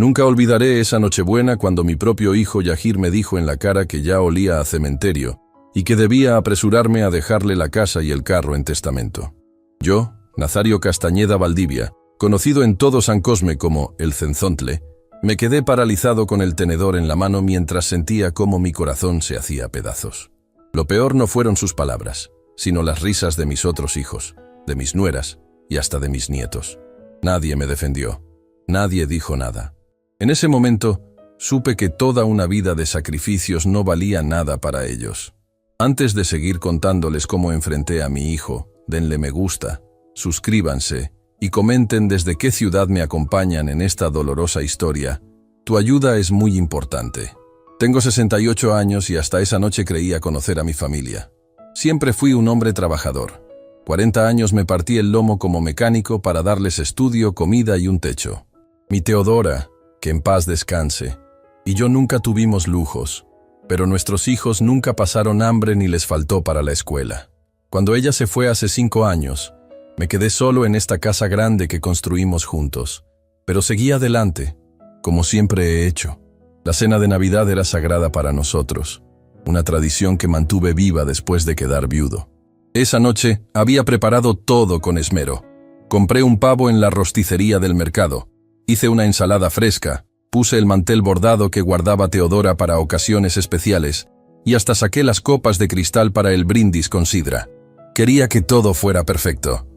Nunca olvidaré esa Nochebuena cuando mi propio hijo Yahir me dijo en la cara que ya olía a cementerio y que debía apresurarme a dejarle la casa y el carro en testamento. Yo, Nazario Castañeda Valdivia, conocido en todo San Cosme como el Cenzontle, me quedé paralizado con el tenedor en la mano mientras sentía cómo mi corazón se hacía pedazos. Lo peor no fueron sus palabras, sino las risas de mis otros hijos, de mis nueras y hasta de mis nietos. Nadie me defendió, nadie dijo nada. En ese momento, supe que toda una vida de sacrificios no valía nada para ellos. Antes de seguir contándoles cómo enfrenté a mi hijo, denle me gusta, suscríbanse y comenten desde qué ciudad me acompañan en esta dolorosa historia. Tu ayuda es muy importante. Tengo 68 años y hasta esa noche creía conocer a mi familia. Siempre fui un hombre trabajador. 40 años me partí el lomo como mecánico para darles estudio, comida y un techo. Mi Teodora, que en paz descanse, y yo nunca tuvimos lujos, pero nuestros hijos nunca pasaron hambre ni les faltó para la escuela. Cuando ella se fue hace 5 años, me quedé solo en esta casa grande que construimos juntos, pero seguí adelante, como siempre he hecho. La cena de Navidad era sagrada para nosotros, una tradición que mantuve viva después de quedar viudo. Esa noche había preparado todo con esmero. Compré un pavo en la rosticería del mercado, hice una ensalada fresca, puse el mantel bordado que guardaba Teodora para ocasiones especiales y hasta saqué las copas de cristal para el brindis con sidra. Quería que todo fuera perfecto.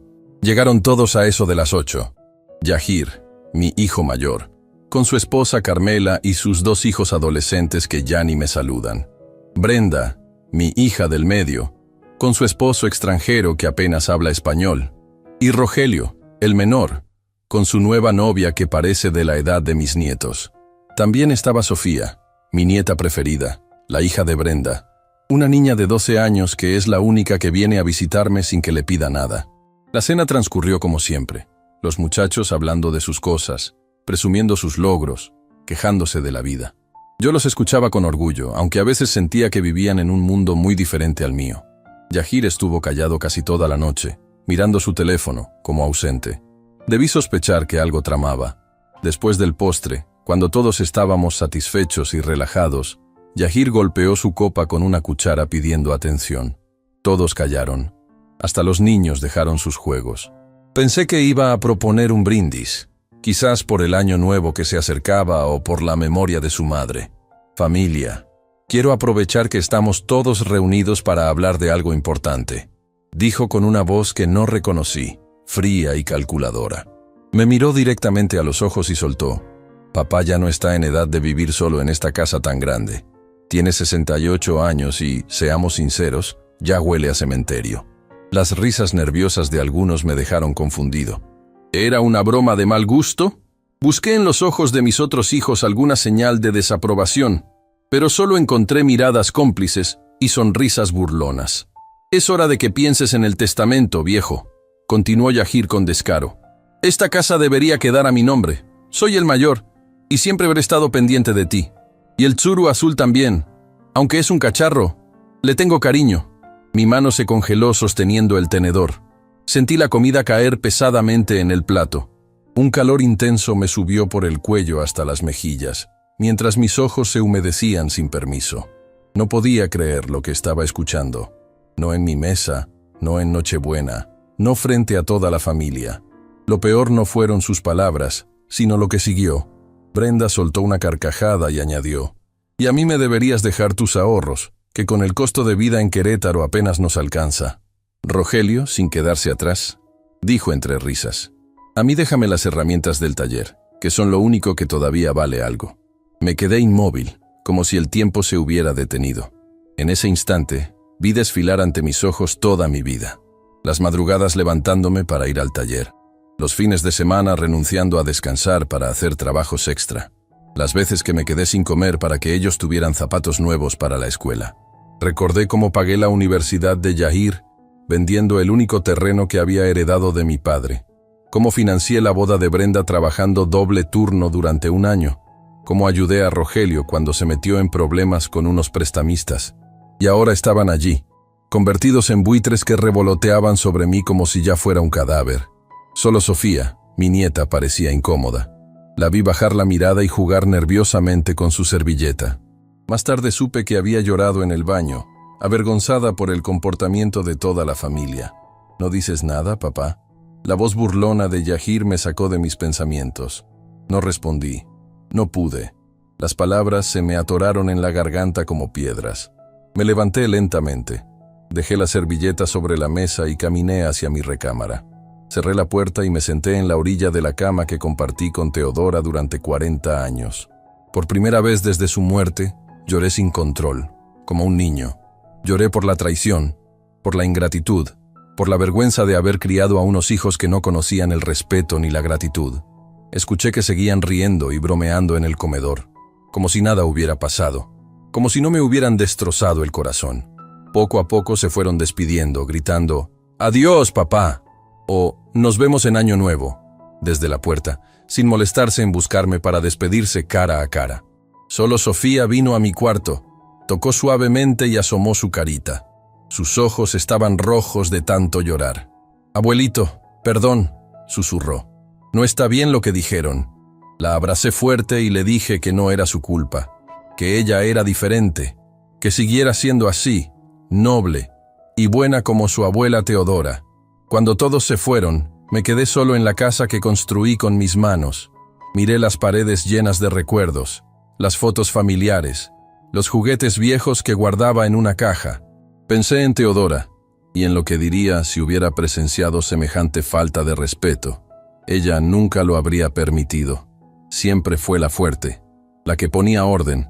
Llegaron todos a eso de las 8. Yahir, mi hijo mayor, con su esposa Carmela y sus 2 hijos adolescentes que ya ni me saludan. Brenda, mi hija del medio, con su esposo extranjero que apenas habla español. Y Rogelio, el menor, con su nueva novia que parece de la edad de mis nietos. También estaba Sofía, mi nieta preferida, la hija de Brenda, una niña de 12 años que es la única que viene a visitarme sin que le pida nada. La cena transcurrió como siempre, los muchachos hablando de sus cosas, presumiendo sus logros, quejándose de la vida. Yo los escuchaba con orgullo, aunque a veces sentía que vivían en un mundo muy diferente al mío. Yahir estuvo callado casi toda la noche, mirando su teléfono, como ausente. Debí sospechar que algo tramaba. Después del postre, cuando todos estábamos satisfechos y relajados, Yahir golpeó su copa con una cuchara pidiendo atención. Todos callaron. Hasta los niños dejaron sus juegos. Pensé que iba a proponer un brindis, quizás por el año nuevo que se acercaba o por la memoria de su madre. Familia, quiero aprovechar que estamos todos reunidos para hablar de algo importante, dijo con una voz que no reconocí, fría y calculadora. Me miró directamente a los ojos y soltó: papá ya no está en edad de vivir solo en esta casa tan grande. Tiene 68 años y, seamos sinceros, ya huele a cementerio. Las risas nerviosas de algunos me dejaron confundido. ¿Era una broma de mal gusto? Busqué en los ojos de mis otros hijos alguna señal de desaprobación, pero solo encontré miradas cómplices y sonrisas burlonas. Es hora de que pienses en el testamento, viejo, continuó Yahir con descaro. Esta casa debería quedar a mi nombre. Soy el mayor y siempre habré estado pendiente de ti. Y el Tsuru azul también. Aunque es un cacharro, le tengo cariño. Mi mano se congeló sosteniendo el tenedor. Sentí la comida caer pesadamente en el plato. Un calor intenso me subió por el cuello hasta las mejillas, mientras mis ojos se humedecían sin permiso. No podía creer lo que estaba escuchando. No en mi mesa, no en Nochebuena, no frente a toda la familia. Lo peor no fueron sus palabras, sino lo que siguió. Brenda soltó una carcajada y añadió: «Y a mí me deberías dejar tus ahorros, que con el costo de vida en Querétaro apenas nos alcanza». Rogelio, sin quedarse atrás, dijo entre risas: «A mí déjame las herramientas del taller, que son lo único que todavía vale algo». Me quedé inmóvil, como si el tiempo se hubiera detenido. En ese instante, vi desfilar ante mis ojos toda mi vida. Las madrugadas levantándome para ir al taller. Los fines de semana renunciando a descansar para hacer trabajos extra. Las veces que me quedé sin comer para que ellos tuvieran zapatos nuevos para la escuela. Recordé cómo pagué la universidad de Yahir, vendiendo el único terreno que había heredado de mi padre. Cómo financié la boda de Brenda trabajando doble turno durante un año. Cómo ayudé a Rogelio cuando se metió en problemas con unos prestamistas. Y ahora estaban allí, convertidos en buitres que revoloteaban sobre mí como si ya fuera un cadáver. Solo Sofía, mi nieta, parecía incómoda. La vi bajar la mirada y jugar nerviosamente con su servilleta. Más tarde supe que había llorado en el baño, avergonzada por el comportamiento de toda la familia. ¿No dices nada, papá? La voz burlona de Yahir me sacó de mis pensamientos. No respondí. No pude. Las palabras se me atoraron en la garganta como piedras. Me levanté lentamente. Dejé la servilleta sobre la mesa y caminé hacia mi recámara. Cerré la puerta y me senté en la orilla de la cama que compartí con Teodora durante 40 años. Por primera vez desde su muerte, lloré sin control, como un niño. Lloré por la traición, por la ingratitud, por la vergüenza de haber criado a unos hijos que no conocían el respeto ni la gratitud. Escuché que seguían riendo y bromeando en el comedor, como si nada hubiera pasado, como si no me hubieran destrozado el corazón. Poco a poco se fueron despidiendo, gritando, «¡Adiós, papá!» o «Nos vemos en Año Nuevo», desde la puerta, sin molestarse en buscarme para despedirse cara a cara. Solo Sofía vino a mi cuarto, tocó suavemente y asomó su carita. Sus ojos estaban rojos de tanto llorar. «Abuelito, perdón», susurró. «No está bien lo que dijeron». La abracé fuerte y le dije que no era su culpa, que ella era diferente, que siguiera siendo así, noble y buena como su abuela Teodora. Cuando todos se fueron, me quedé solo en la casa que construí con mis manos. Miré las paredes llenas de recuerdos, las fotos familiares, los juguetes viejos que guardaba en una caja. Pensé en Teodora y en lo que diría si hubiera presenciado semejante falta de respeto. Ella nunca lo habría permitido. Siempre fue la fuerte, la que ponía orden,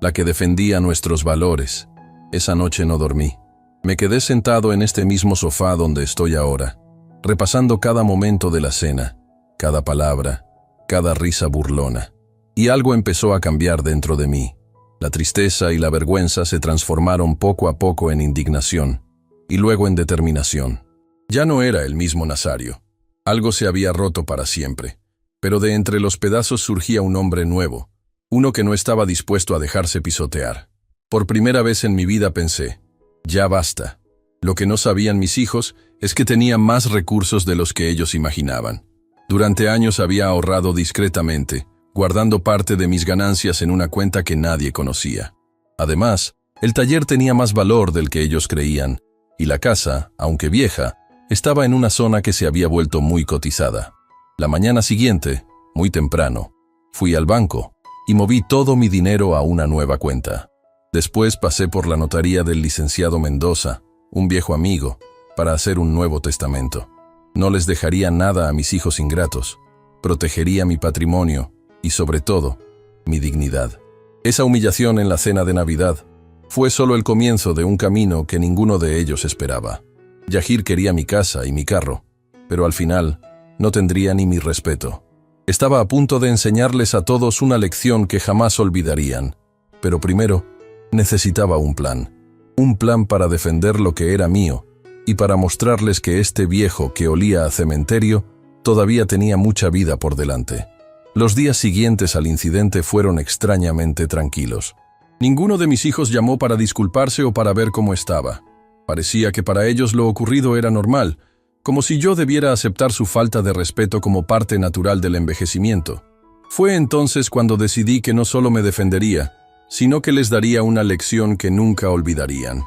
la que defendía nuestros valores. Esa noche no dormí. Me quedé sentado en este mismo sofá donde estoy ahora, repasando cada momento de la cena, cada palabra, cada risa burlona. Y algo empezó a cambiar dentro de mí. La tristeza y la vergüenza se transformaron poco a poco en indignación, y luego en determinación. Ya no era el mismo Nazario. Algo se había roto para siempre, pero de entre los pedazos surgía un hombre nuevo, uno que no estaba dispuesto a dejarse pisotear. Por primera vez en mi vida pensé, ya basta. Lo que no sabían mis hijos es que tenía más recursos de los que ellos imaginaban. Durante años había ahorrado discretamente, guardando parte de mis ganancias en una cuenta que nadie conocía. Además, el taller tenía más valor del que ellos creían, y la casa, aunque vieja, estaba en una zona que se había vuelto muy cotizada. La mañana siguiente, muy temprano, fui al banco y moví todo mi dinero a una nueva cuenta. Después pasé por la notaría del licenciado Mendoza, un viejo amigo, para hacer un nuevo testamento. No les dejaría nada a mis hijos ingratos. Protegería mi patrimonio y, sobre todo, mi dignidad. Esa humillación en la cena de Navidad fue solo el comienzo de un camino que ninguno de ellos esperaba. Yahir quería mi casa y mi carro, pero al final no tendría ni mi respeto. Estaba a punto de enseñarles a todos una lección que jamás olvidarían, pero primero necesitaba un plan para defender lo que era mío y para mostrarles que este viejo que olía a cementerio todavía tenía mucha vida por delante. Los días siguientes al incidente fueron extrañamente tranquilos. Ninguno de mis hijos llamó para disculparse o para ver cómo estaba. Parecía que para ellos lo ocurrido era normal, como si yo debiera aceptar su falta de respeto como parte natural del envejecimiento. Fue entonces cuando decidí que no solo me defendería, sino que les daría una lección que nunca olvidarían.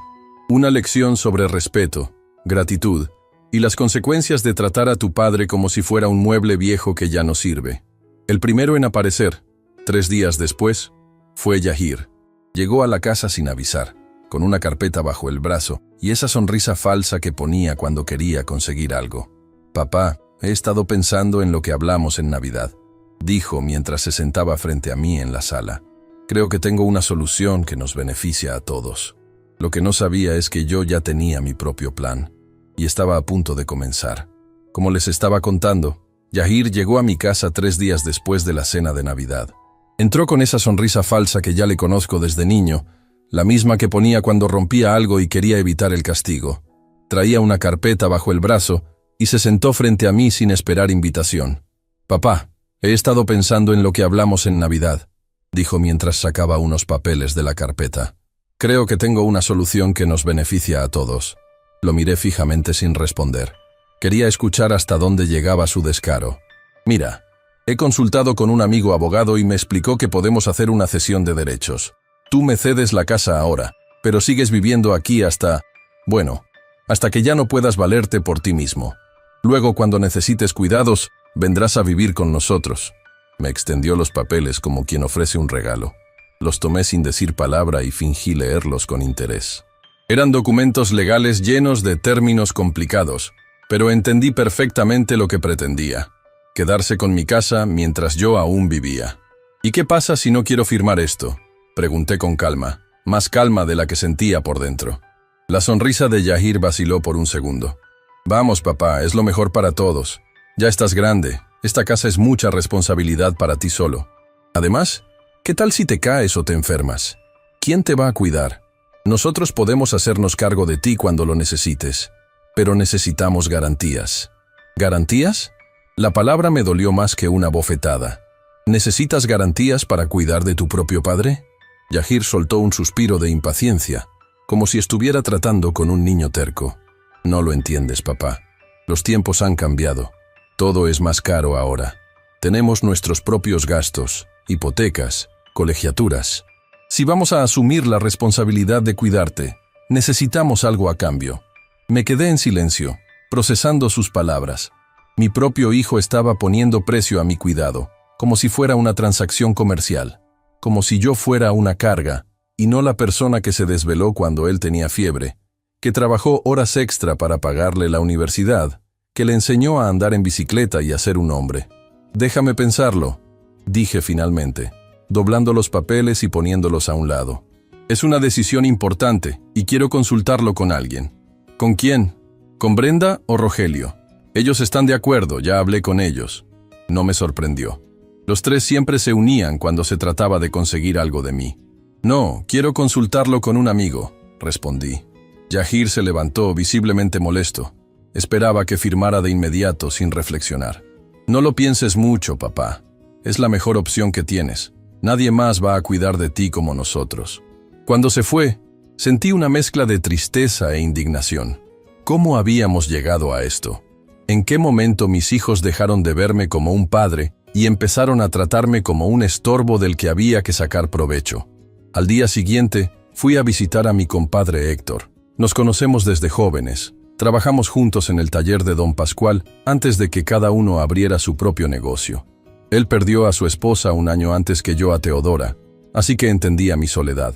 Una lección sobre respeto, gratitud y las consecuencias de tratar a tu padre como si fuera un mueble viejo que ya no sirve. El primero en aparecer, 3 días después, fue Yahir. Llegó a la casa sin avisar, con una carpeta bajo el brazo y esa sonrisa falsa que ponía cuando quería conseguir algo. «Papá, he estado pensando en lo que hablamos en Navidad», dijo mientras se sentaba frente a mí en la sala. «Creo que tengo una solución que nos beneficia a todos». Lo que no sabía es que yo ya tenía mi propio plan, y estaba a punto de comenzar. Como les estaba contando, Yahir llegó a mi casa 3 días después de la cena de Navidad. Entró con esa sonrisa falsa que ya le conozco desde niño, la misma que ponía cuando rompía algo y quería evitar el castigo. Traía una carpeta bajo el brazo y se sentó frente a mí sin esperar invitación. «Papá, he estado pensando en lo que hablamos en Navidad», dijo mientras sacaba unos papeles de la carpeta. «Creo que tengo una solución que nos beneficia a todos». Lo miré fijamente sin responder. Quería escuchar hasta dónde llegaba su descaro. «Mira, He consultado con un amigo abogado y me explicó que podemos hacer una cesión de derechos. Tú me cedes la casa ahora, pero sigues viviendo aquí hasta que ya no puedas valerte por ti mismo. Luego, cuando necesites cuidados, vendrás a vivir con nosotros. Me extendió los papeles como quien ofrece un regalo. Los tomé sin decir palabra y fingí leerlos con interés. Eran documentos legales llenos de términos complicados, pero entendí perfectamente lo que pretendía: quedarse con mi casa mientras yo aún vivía. ¿Y qué pasa si no quiero firmar esto?, pregunté con calma, más calma de la que sentía por dentro. La sonrisa de Yahir vaciló por un segundo. Vamos, papá, es lo mejor para todos. Ya estás grande, esta casa es mucha responsabilidad para ti solo. Además, ¿qué tal si te caes o te enfermas? ¿Quién te va a cuidar? Nosotros podemos hacernos cargo de ti cuando lo necesites, pero necesitamos garantías. ¿Garantías? La palabra me dolió más que una bofetada. ¿Necesitas garantías para cuidar de tu propio padre? Yahir soltó un suspiro de impaciencia, como si estuviera tratando con un niño terco. No lo entiendes, papá. Los tiempos han cambiado. Todo es más caro ahora. Tenemos nuestros propios gastos, hipotecas, colegiaturas. Si vamos a asumir la responsabilidad de cuidarte, necesitamos algo a cambio. Me quedé en silencio, procesando sus palabras. Mi propio hijo estaba poniendo precio a mi cuidado, como si fuera una transacción comercial, como si yo fuera una carga, y no la persona que se desveló cuando él tenía fiebre, que trabajó horas extra para pagarle la universidad, que le enseñó a andar en bicicleta y a ser un hombre. Déjame pensarlo, dije finalmente, doblando los papeles y poniéndolos a un lado. Es una decisión importante y quiero consultarlo con alguien. ¿Con quién? ¿Con Brenda o Rogelio? Ellos están de acuerdo, ya hablé con ellos. No me sorprendió. Los tres siempre se unían cuando se trataba de conseguir algo de mí. No, quiero consultarlo con un amigo, respondí. Yahir se levantó, visiblemente molesto. Esperaba que firmara de inmediato, sin reflexionar. No lo pienses mucho, papá. Es la mejor opción que tienes. Nadie más va a cuidar de ti como nosotros. Cuando se fue, sentí una mezcla de tristeza e indignación. ¿Cómo habíamos llegado a esto? ¿En qué momento mis hijos dejaron de verme como un padre y empezaron a tratarme como un estorbo del que había que sacar provecho? Al día siguiente, fui a visitar a mi compadre Héctor. Nos conocemos desde jóvenes. Trabajamos juntos en el taller de don Pascual antes de que cada uno abriera su propio negocio. Él perdió a su esposa un año antes que yo a Teodora, así que entendía mi soledad.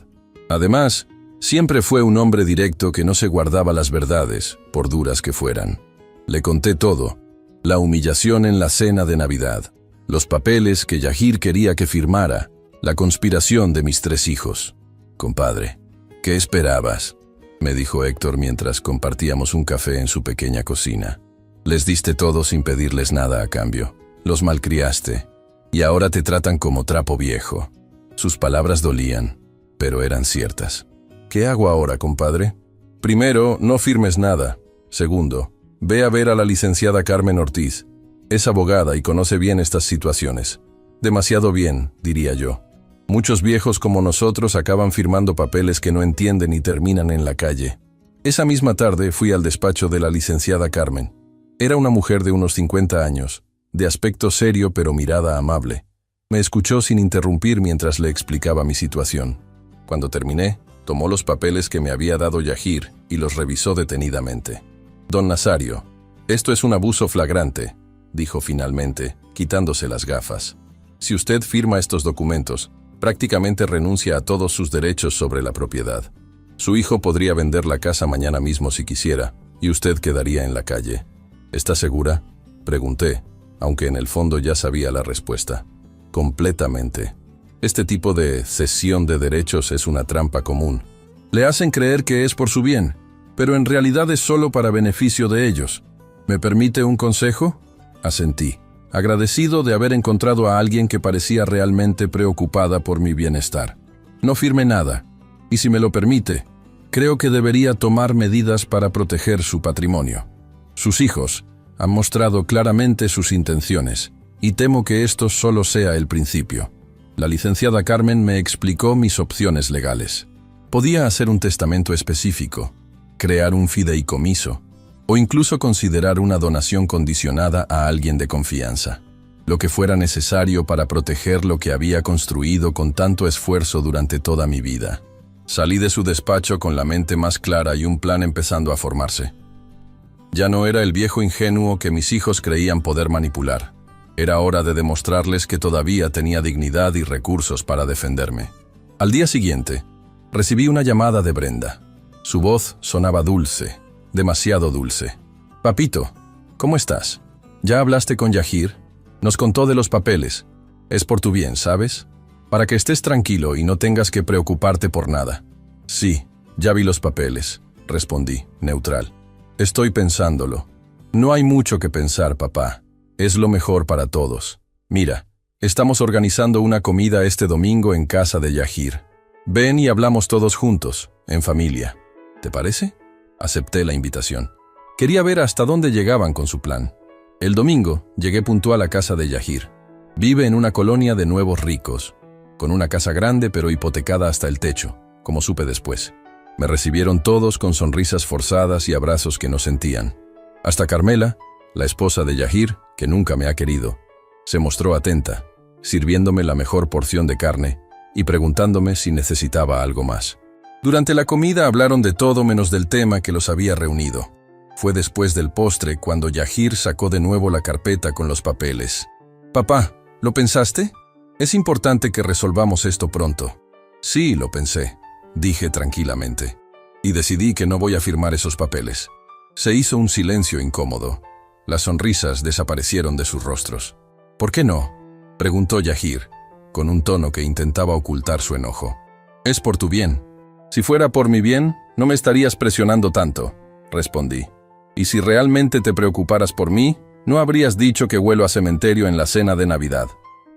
Además, siempre fue un hombre directo que no se guardaba las verdades, por duras que fueran. Le conté todo: la humillación en la cena de Navidad, los papeles que Yahir quería que firmara, la conspiración de mis 3 hijos. Compadre, ¿qué esperabas?, me dijo Héctor mientras compartíamos un café en su pequeña cocina. Les diste todo sin pedirles nada a cambio. Los malcriaste, y ahora te tratan como trapo viejo. Sus palabras dolían, pero eran ciertas. ¿Qué hago ahora, compadre? Primero, no firmes nada. Segundo, ve a ver a la licenciada Carmen Ortiz. Es abogada y conoce bien estas situaciones. Demasiado bien, diría yo. Muchos viejos como nosotros acaban firmando papeles que no entienden y terminan en la calle. Esa misma tarde fui al despacho de la licenciada Carmen. Era una mujer de unos 50 años, de aspecto serio pero mirada amable. Me escuchó sin interrumpir mientras le explicaba mi situación. Cuando terminé, tomó los papeles que me había dado Yahir y los revisó detenidamente. Don Nazario, esto es un abuso flagrante, dijo finalmente, quitándose las gafas. Si usted firma estos documentos, prácticamente renuncia a todos sus derechos sobre la propiedad. Su hijo podría vender la casa mañana mismo si quisiera, y usted quedaría en la calle. ¿Está segura?, pregunté, aunque en el fondo ya sabía la respuesta. Completamente. Este tipo de cesión de derechos es una trampa común. Le hacen creer que es por su bien, pero en realidad es solo para beneficio de ellos. ¿Me permite un consejo?, asentí, agradecido de haber encontrado a alguien que parecía realmente preocupada por mi bienestar. No firme nada, y si me lo permite, creo que debería tomar medidas para proteger su patrimonio. Sus hijos han mostrado claramente sus intenciones, y temo que esto solo sea el principio. La licenciada Carmen me explicó mis opciones legales. Podía hacer un testamento específico, crear un fideicomiso, o incluso considerar una donación condicionada a alguien de confianza. lo que fuera necesario para proteger lo que había construido con tanto esfuerzo durante toda mi vida. Salí de su despacho con la mente más clara y un plan empezando a formarse. Ya no era el viejo ingenuo que mis hijos creían poder manipular. Era hora de demostrarles que todavía tenía dignidad y recursos para defenderme. Al día siguiente, recibí una llamada de Brenda. Su voz sonaba dulce, demasiado dulce. «Papito, ¿cómo estás? ¿Ya hablaste con Yahir? Nos contó de los papeles. Es por tu bien, ¿sabes? Para que estés tranquilo y no tengas que preocuparte por nada». «Sí, ya vi los papeles», respondí, neutral. «Estoy pensándolo». «No hay mucho que pensar, papá. Es lo mejor para todos. Mira, estamos organizando una comida este domingo en casa de Yahir. Ven y hablamos todos juntos, en familia. ¿Te parece?». Acepté la invitación. Quería ver hasta dónde llegaban con su plan. El domingo llegué puntual a casa de Yahir. Vive en una colonia de nuevos ricos, con una casa grande pero hipotecada hasta el techo, como supe después. Me recibieron todos con sonrisas forzadas y abrazos que no sentían. Hasta Carmela, la esposa de Yahir, que nunca me ha querido, se mostró atenta, sirviéndome la mejor porción de carne y preguntándome si necesitaba algo más. Durante la comida hablaron de todo menos del tema que los había reunido. Fue después del postre cuando Yahir sacó de nuevo la carpeta con los papeles. «Papá, ¿lo pensaste? Es importante que resolvamos esto pronto». «Sí, lo pensé», dije tranquilamente. «Y decidí que no voy a firmar esos papeles». Se hizo un silencio incómodo. Las sonrisas desaparecieron de sus rostros. «¿Por qué no?», preguntó Yahir, con un tono que intentaba ocultar su enojo. «Es por tu bien». «Si fuera por mi bien, no me estarías presionando tanto», respondí. «Y si realmente te preocuparas por mí, no habrías dicho que huelo a cementerio en la cena de Navidad».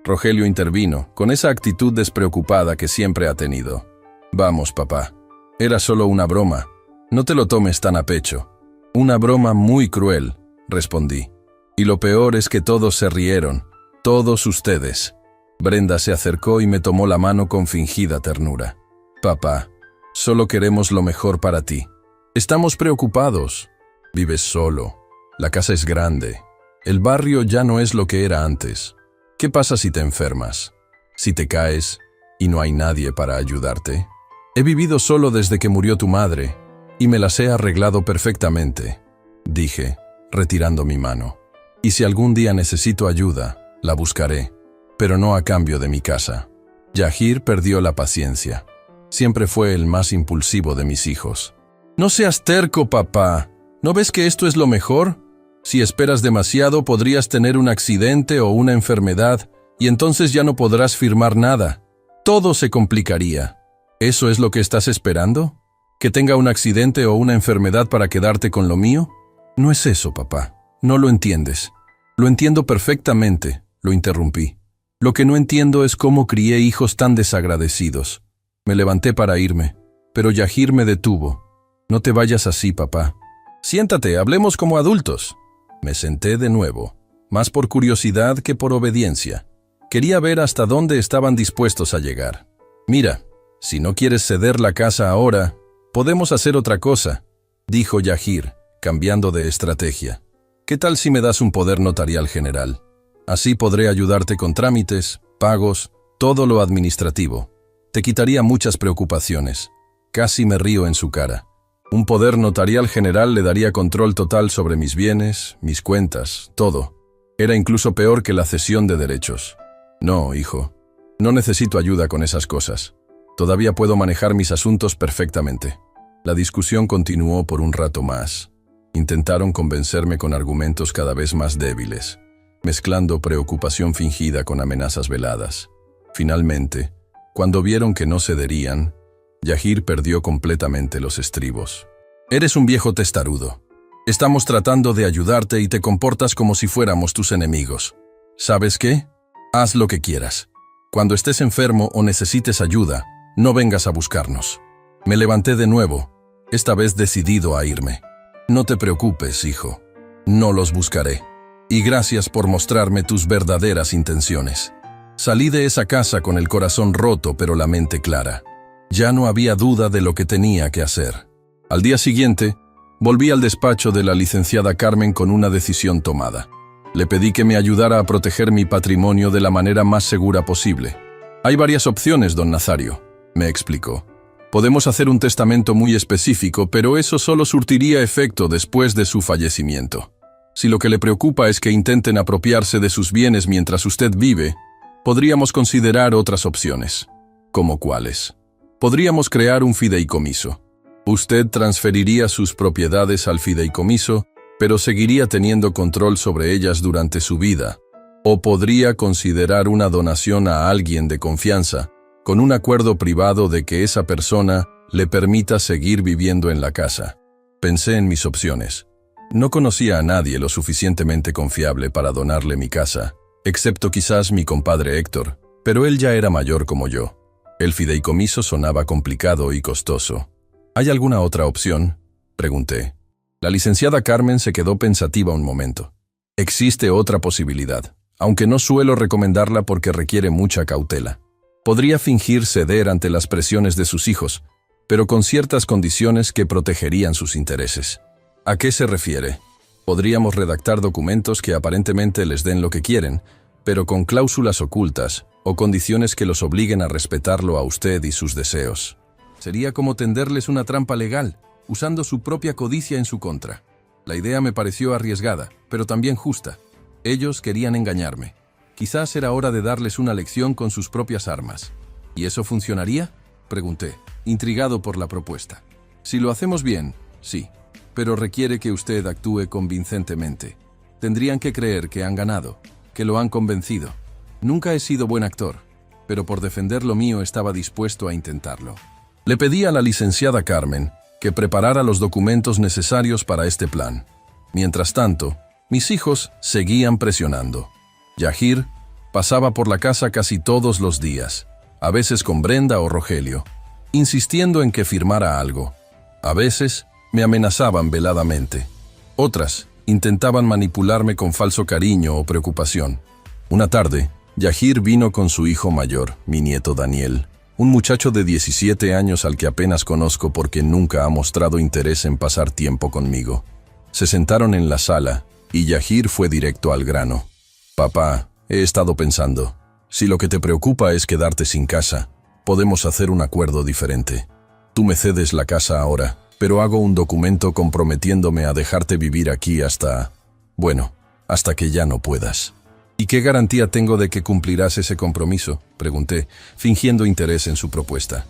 Rogelio intervino, con esa actitud despreocupada que siempre ha tenido. «Vamos, papá. Era solo una broma. No te lo tomes tan a pecho». «Una broma muy cruel», respondí. «Y lo peor es que todos se rieron. Todos ustedes». Brenda se acercó y me tomó la mano con fingida ternura. «Papá, solo queremos lo mejor para ti. Estamos preocupados. Vives solo. La casa es grande. El barrio ya no es lo que era antes. ¿Qué pasa si te enfermas? Si te caes y no hay nadie para ayudarte. He vivido solo desde que murió tu madre y me las he arreglado perfectamente», dije, retirando mi mano. «Y si algún día necesito ayuda, la buscaré, pero no a cambio de mi casa». Yahir perdió la paciencia. Siempre fue el más impulsivo de mis hijos. «No seas terco, papá. ¿No ves que esto es lo mejor? Si esperas demasiado, podrías tener un accidente o una enfermedad, y entonces ya no podrás firmar nada. Todo se complicaría. ¿Eso es lo que estás esperando? ¿Que tenga un accidente o una enfermedad para quedarte con lo mío? No es eso, papá. No lo entiendes». «Lo entiendo perfectamente», lo interrumpí. «Lo que no entiendo es cómo crié hijos tan desagradecidos». Me levanté para irme, pero Yahir me detuvo. «No te vayas así, papá. Siéntate, hablemos como adultos». Me senté de nuevo, más por curiosidad que por obediencia. Quería ver hasta dónde estaban dispuestos a llegar. «Mira, si no quieres ceder la casa ahora, podemos hacer otra cosa», dijo Yahir, cambiando de estrategia. «¿Qué tal si me das un poder notarial general? Así podré ayudarte con trámites, pagos, todo lo administrativo. Te quitaría muchas preocupaciones». Casi me río en su cara. Un poder notarial general le daría control total sobre mis bienes, mis cuentas, todo. Era incluso peor que la cesión de derechos. «No, hijo. No necesito ayuda con esas cosas. Todavía puedo manejar mis asuntos perfectamente». La discusión continuó por un rato más. Intentaron convencerme con argumentos cada vez más débiles, mezclando preocupación fingida con amenazas veladas. Finalmente, cuando vieron que no cederían, Yahir perdió completamente los estribos. «Eres un viejo testarudo. Estamos tratando de ayudarte y te comportas como si fuéramos tus enemigos. ¿Sabes qué? Haz lo que quieras. Cuando estés enfermo o necesites ayuda, no vengas a buscarnos». Me levanté de nuevo, esta vez decidido a irme. «No te preocupes, hijo. No los buscaré. Y gracias por mostrarme tus verdaderas intenciones». Salí de esa casa con el corazón roto pero la mente clara. Ya no había duda de lo que tenía que hacer. Al día siguiente, volví al despacho de la licenciada Carmen con una decisión tomada. Le pedí que me ayudara a proteger mi patrimonio de la manera más segura posible. Hay varias opciones, don Nazario, me explicó. Podemos hacer un testamento muy específico, pero eso solo surtiría efecto después de su fallecimiento. Si lo que le preocupa es que intenten apropiarse de sus bienes mientras usted vive, podríamos considerar otras opciones. ¿Cómo cuáles? Podríamos crear un fideicomiso. Usted transferiría sus propiedades al fideicomiso, pero seguiría teniendo control sobre ellas durante su vida. O podría considerar una donación a alguien de confianza, con un acuerdo privado de que esa persona le permita seguir viviendo en la casa. Pensé en mis opciones. No conocía a nadie lo suficientemente confiable para donarle mi casa, excepto quizás mi compadre Héctor, pero él ya era mayor como yo. El fideicomiso sonaba complicado y costoso. ¿Hay alguna otra opción?, pregunté. La licenciada Carmen se quedó pensativa un momento. Existe otra posibilidad, aunque no suelo recomendarla porque requiere mucha cautela. Podría fingir ceder ante las presiones de sus hijos, pero con ciertas condiciones que protegerían sus intereses. ¿A qué se refiere? Podríamos redactar documentos que aparentemente les den lo que quieren, pero con cláusulas ocultas o condiciones que los obliguen a respetarlo a usted y sus deseos. Sería como tenderles una trampa legal, usando su propia codicia en su contra. La idea me pareció arriesgada, pero también justa. Ellos querían engañarme. Quizás era hora de darles una lección con sus propias armas. ¿Y eso funcionaría?, pregunté, intrigado por la propuesta. Si lo hacemos bien, sí, pero requiere que usted actúe convincentemente. Tendrían que creer que han ganado, que lo han convencido. Nunca he sido buen actor, pero por defender lo mío estaba dispuesto a intentarlo. Le pedí a la licenciada Carmen que preparara los documentos necesarios para este plan. Mientras tanto, mis hijos seguían presionando. Yahir pasaba por la casa casi todos los días, a veces con Brenda o Rogelio, insistiendo en que firmara algo. A veces me amenazaban veladamente. Otras intentaban manipularme con falso cariño o preocupación. Una tarde, Yahir vino con su hijo mayor, mi nieto Daniel, un muchacho de 17 años al que apenas conozco porque nunca ha mostrado interés en pasar tiempo conmigo. Se sentaron en la sala y Yahir fue directo al grano. Papá, he estado pensando, si lo que te preocupa es quedarte sin casa, podemos hacer un acuerdo diferente. Tú me cedes la casa ahora, pero hago un documento comprometiéndome a dejarte vivir aquí hasta que ya no puedas. ¿Y qué garantía tengo de que cumplirás ese compromiso?, pregunté, fingiendo interés en su propuesta.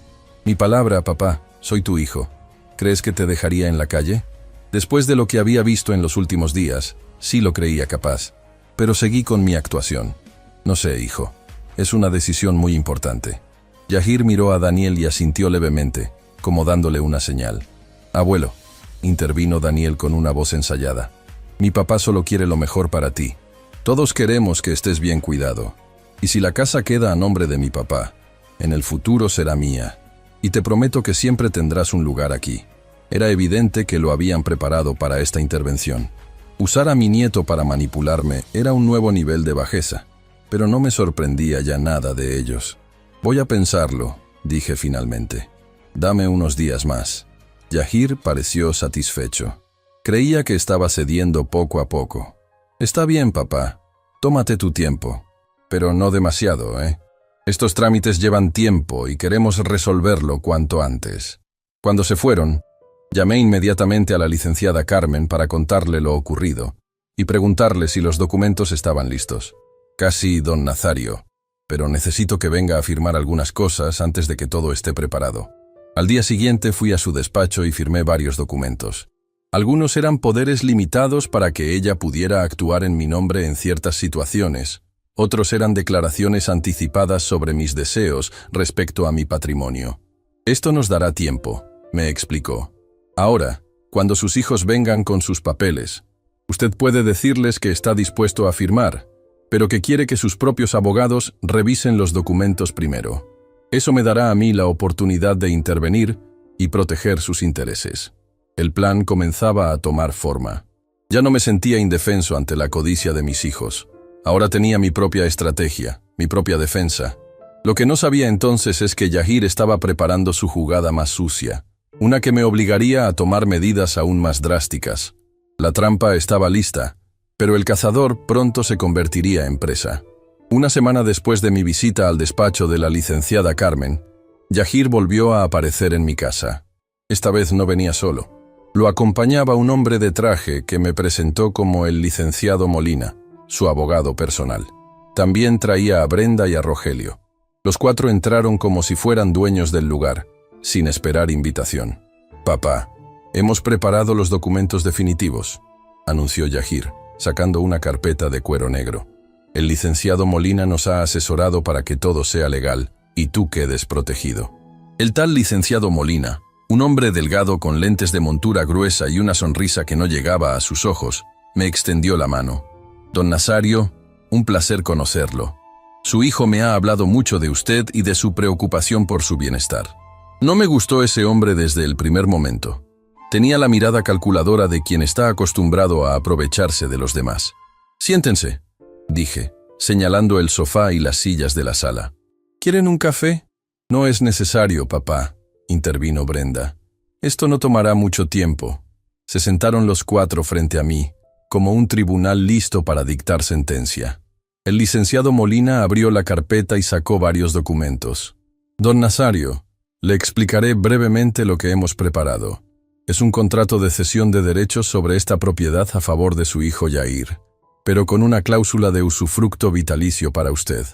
Mi palabra, papá, soy tu hijo. ¿Crees que te dejaría en la calle? Después de lo que había visto en los últimos días, sí lo creía capaz. Pero seguí con mi actuación. No sé, hijo. Es una decisión muy importante. Yahir miró a Daniel y asintió levemente, como dándole una señal. Abuelo, intervino Daniel con una voz ensayada. Mi papá solo quiere lo mejor para ti. Todos queremos que estés bien cuidado. Y si la casa queda a nombre de mi papá, en el futuro será mía. Y te prometo que siempre tendrás un lugar aquí. Era evidente que lo habían preparado para esta intervención. Usar a mi nieto para manipularme era un nuevo nivel de bajeza, pero no me sorprendía ya nada de ellos. Voy a pensarlo, dije finalmente. Dame unos días más. Yahir pareció satisfecho. Creía que estaba cediendo poco a poco. Está bien, papá. Tómate tu tiempo. Pero no demasiado, ¿eh? Estos trámites llevan tiempo y queremos resolverlo cuanto antes. Cuando se fueron, llamé inmediatamente a la licenciada Carmen para contarle lo ocurrido y preguntarle si los documentos estaban listos. Casi don Nazario, pero necesito que venga a firmar algunas cosas antes de que todo esté preparado. Al día siguiente fui a su despacho y firmé varios documentos. Algunos eran poderes limitados para que ella pudiera actuar en mi nombre en ciertas situaciones. Otros eran declaraciones anticipadas sobre mis deseos respecto a mi patrimonio. Esto nos dará tiempo, me explicó. Ahora, cuando sus hijos vengan con sus papeles, usted puede decirles que está dispuesto a firmar, pero que quiere que sus propios abogados revisen los documentos primero. Eso me dará a mí la oportunidad de intervenir y proteger sus intereses. El plan comenzaba a tomar forma. Ya no me sentía indefenso ante la codicia de mis hijos. Ahora tenía mi propia estrategia, mi propia defensa. Lo que no sabía entonces es que Yahir estaba preparando su jugada más sucia, una que me obligaría a tomar medidas aún más drásticas. La trampa estaba lista, Pero el cazador pronto se convertiría en presa. Una semana después de mi visita al despacho de la licenciada Carmen, Yahir volvió a aparecer en mi casa. Esta vez no venía solo. Lo acompañaba un hombre de traje que me presentó como el licenciado Molina, su abogado personal. También traía a Brenda y a Rogelio. Los cuatro entraron como si fueran dueños del lugar, sin esperar invitación. «Papá, hemos preparado los documentos definitivos», anunció Yahir, sacando una carpeta de cuero negro. «El licenciado Molina nos ha asesorado para que todo sea legal y tú quedes protegido». El tal licenciado Molina, un hombre delgado con lentes de montura gruesa y una sonrisa que no llegaba a sus ojos, me extendió la mano. «Don Nazario, un placer conocerlo. Su hijo me ha hablado mucho de usted y de su preocupación por su bienestar». No me gustó ese hombre desde el primer momento. Tenía la mirada calculadora de quien está acostumbrado a aprovecharse de los demás. «Siéntense», dije, señalando el sofá y las sillas de la sala. «¿Quieren un café?» «No es necesario, papá», intervino Brenda. «Esto no tomará mucho tiempo». Se sentaron los cuatro frente a mí, como un tribunal listo para dictar sentencia. El licenciado Molina abrió la carpeta y sacó varios documentos. «Don Nazario, le explicaré brevemente lo que hemos preparado. Es un contrato de cesión de derechos sobre esta propiedad a favor de su hijo Yahir, pero con una cláusula de usufructo vitalicio para usted.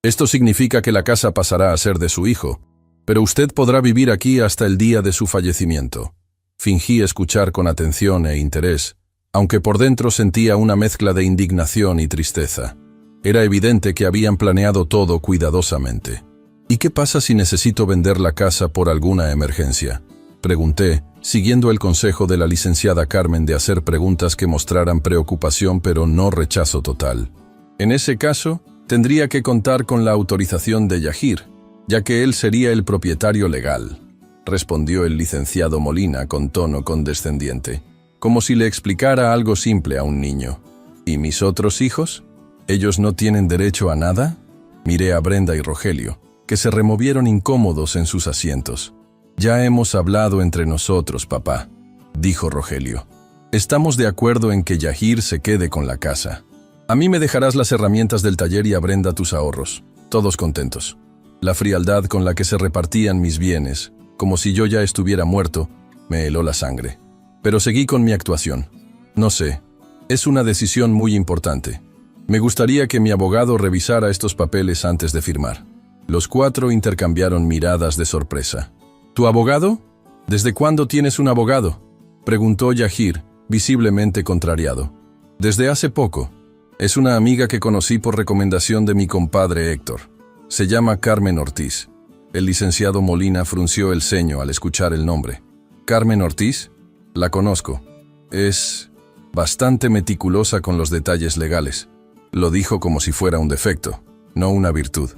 Esto significa que la casa pasará a ser de su hijo, pero usted podrá vivir aquí hasta el día de su fallecimiento». Fingí escuchar con atención e interés, aunque por dentro sentía una mezcla de indignación y tristeza. Era evidente que habían planeado todo cuidadosamente. «¿Y qué pasa si necesito vender la casa por alguna emergencia?», pregunté, siguiendo el consejo de la licenciada Carmen de hacer preguntas que mostraran preocupación pero no rechazo total. «En ese caso, tendría que contar con la autorización de Yahir, ya que él sería el propietario legal», respondió el licenciado Molina con tono condescendiente, como si le explicara algo simple a un niño. «¿Y mis otros hijos? ¿Ellos no tienen derecho a nada?». Miré a Brenda y Rogelio, que se removieron incómodos en sus asientos. «Ya hemos hablado entre nosotros, papá», dijo Rogelio. «Estamos de acuerdo en que Yahir se quede con la casa. A mí me dejarás las herramientas del taller y a Brenda tus ahorros». Todos contentos. La frialdad con la que se repartían mis bienes, como si yo ya estuviera muerto, me heló la sangre. Pero seguí con mi actuación. «No sé, es una decisión muy importante. Me gustaría que mi abogado revisara estos papeles antes de firmar». Los cuatro intercambiaron miradas de sorpresa. «¿Tu abogado? ¿Desde cuándo tienes un abogado?», preguntó Yahir, visiblemente contrariado. «Desde hace poco. Es una amiga que conocí por recomendación de mi compadre Héctor. Se llama Carmen Ortiz». El licenciado Molina frunció el ceño al escuchar el nombre. «¿Carmen Ortiz? La conozco. Es bastante meticulosa con los detalles legales». Lo dijo como si fuera un defecto, no una virtud.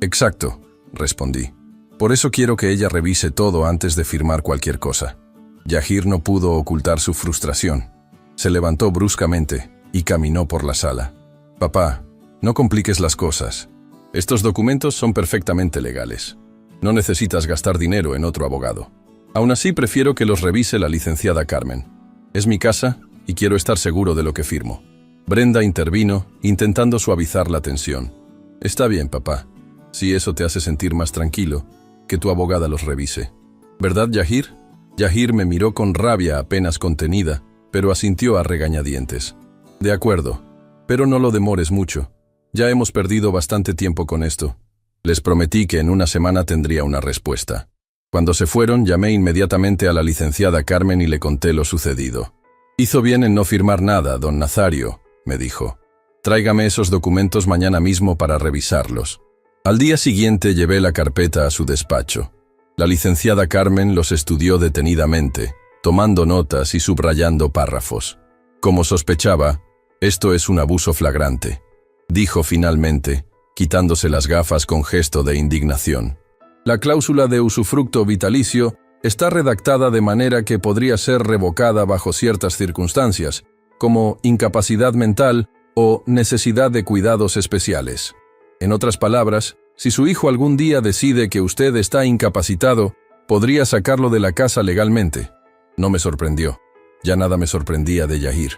«Exacto», respondí. «Por eso quiero que ella revise todo antes de firmar cualquier cosa». Yahir no pudo ocultar su frustración. Se levantó bruscamente y caminó por la sala. «Papá, no compliques las cosas. Estos documentos son perfectamente legales. No necesitas gastar dinero en otro abogado. Aún así, prefiero que los revise la licenciada Carmen. Es mi casa y quiero estar seguro de lo que firmo». Brenda intervino, intentando suavizar la tensión. «Está bien, papá. Si eso te hace sentir más tranquilo, que tu abogada los revise. ¿Verdad, Yahir?». Yahir me miró con rabia apenas contenida, pero asintió a regañadientes. «De acuerdo, pero no lo demores mucho. Ya hemos perdido bastante tiempo con esto». Les prometí que en una semana tendría una respuesta. Cuando se fueron, llamé inmediatamente a la licenciada Carmen y le conté lo sucedido. «Hizo bien en no firmar nada, don Nazario», me dijo. «Tráigame esos documentos mañana mismo para revisarlos». Al día siguiente llevé la carpeta a su despacho. La licenciada Carmen los estudió detenidamente, tomando notas y subrayando párrafos. «Como sospechaba, esto es un abuso flagrante», dijo finalmente, quitándose las gafas con gesto de indignación. «La cláusula de usufructo vitalicio está redactada de manera que podría ser revocada bajo ciertas circunstancias, como incapacidad mental o necesidad de cuidados especiales. En otras palabras, si su hijo algún día decide que usted está incapacitado, podría sacarlo de la casa legalmente». No me sorprendió. Ya nada me sorprendía de Yahir.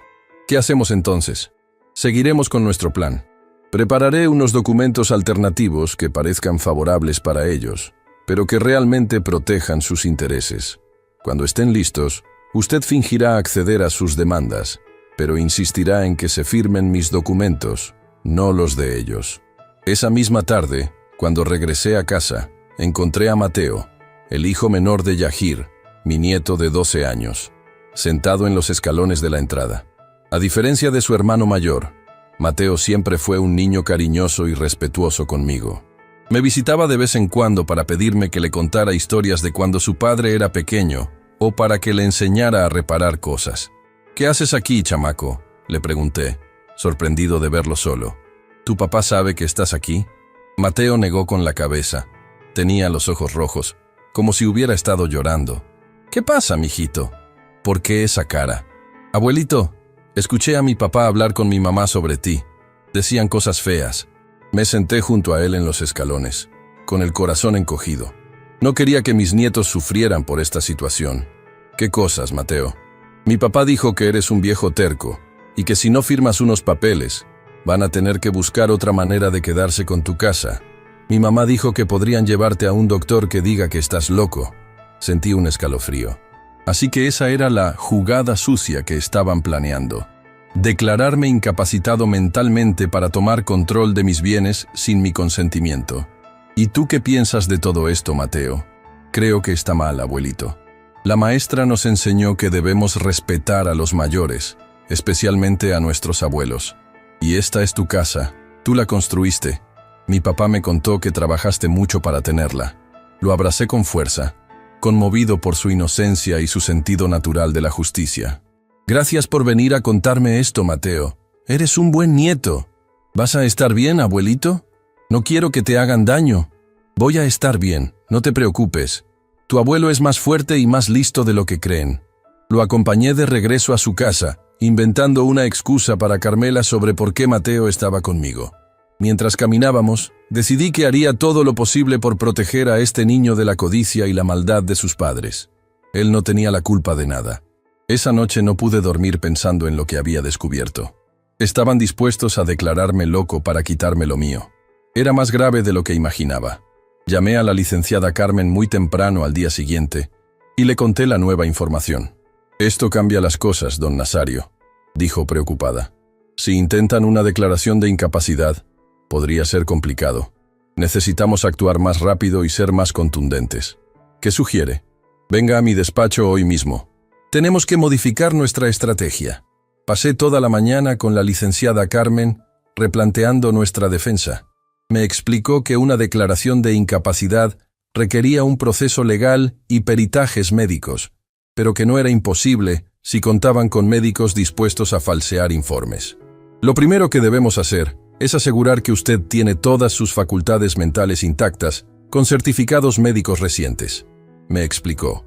«¿Qué hacemos entonces?». Seguiremos con nuestro plan. Prepararé unos documentos alternativos que parezcan favorables para ellos, pero que realmente protejan sus intereses. Cuando estén listos, usted fingirá acceder a sus demandas, pero insistirá en que se firmen mis documentos, no los de ellos. Esa misma tarde, cuando regresé a casa, encontré a Mateo, el hijo menor de Yahir, mi nieto de 12 años, sentado en los escalones de la entrada. A diferencia de su hermano mayor, Mateo siempre fue un niño cariñoso y respetuoso conmigo. Me visitaba de vez en cuando para pedirme que le contara historias de cuando su padre era pequeño o para que le enseñara a reparar cosas. «¿Qué haces aquí, chamaco?», le pregunté, sorprendido de verlo solo. «¿Tu papá sabe que estás aquí?». Mateo negó con la cabeza. Tenía los ojos rojos, como si hubiera estado llorando. «¿Qué pasa, mijito? ¿Por qué esa cara?». «Abuelito, escuché a mi papá hablar con mi mamá sobre ti. Decían cosas feas». Me senté junto a él en los escalones, con el corazón encogido. No quería que mis nietos sufrieran por esta situación. «¿Qué cosas, Mateo?». «Mi papá dijo que eres un viejo terco y que si no firmas unos papeles, van a tener que buscar otra manera de quedarse con tu casa. Mi mamá dijo que podrían llevarte a un doctor que diga que estás loco». Sentí un escalofrío. Así que esa era la jugada sucia que estaban planeando. Declararme incapacitado mentalmente para tomar control de mis bienes sin mi consentimiento. ¿Y tú qué piensas de todo esto, Mateo? Creo que está mal, abuelito. La maestra nos enseñó que debemos respetar a los mayores, especialmente a nuestros abuelos. Y esta es tu casa, tú la construiste. Mi papá me contó que trabajaste mucho para tenerla. Lo abracé con fuerza, conmovido por su inocencia y su sentido natural de la justicia. «Gracias por venir a contarme esto, Mateo. Eres un buen nieto. ¿Vas a estar bien, abuelito? No quiero que te hagan daño». «Voy a estar bien, no te preocupes. Tu abuelo es más fuerte y más listo de lo que creen». Lo acompañé de regreso a su casa, inventando una excusa para Carmela sobre por qué Mateo estaba conmigo. Mientras caminábamos, decidí que haría todo lo posible por proteger a este niño de la codicia y la maldad de sus padres. Él no tenía la culpa de nada. Esa noche no pude dormir pensando en lo que había descubierto. Estaban dispuestos a declararme loco para quitarme lo mío. Era más grave de lo que imaginaba. Llamé a la licenciada Carmen muy temprano al día siguiente y le conté la nueva información. «Esto cambia las cosas, don Nazario», dijo preocupada. «Si intentan una declaración de incapacidad, podría ser complicado. Necesitamos actuar más rápido y ser más contundentes. ¿Qué sugiere? Venga a mi despacho hoy mismo. Tenemos que modificar nuestra estrategia». Pasé toda la mañana con la licenciada Carmen replanteando nuestra defensa. Me explicó que una declaración de incapacidad requería un proceso legal y peritajes médicos, pero que no era imposible si contaban con médicos dispuestos a falsear informes. «Lo primero que debemos hacer es asegurar que usted tiene todas sus facultades mentales intactas con certificados médicos recientes», me explicó.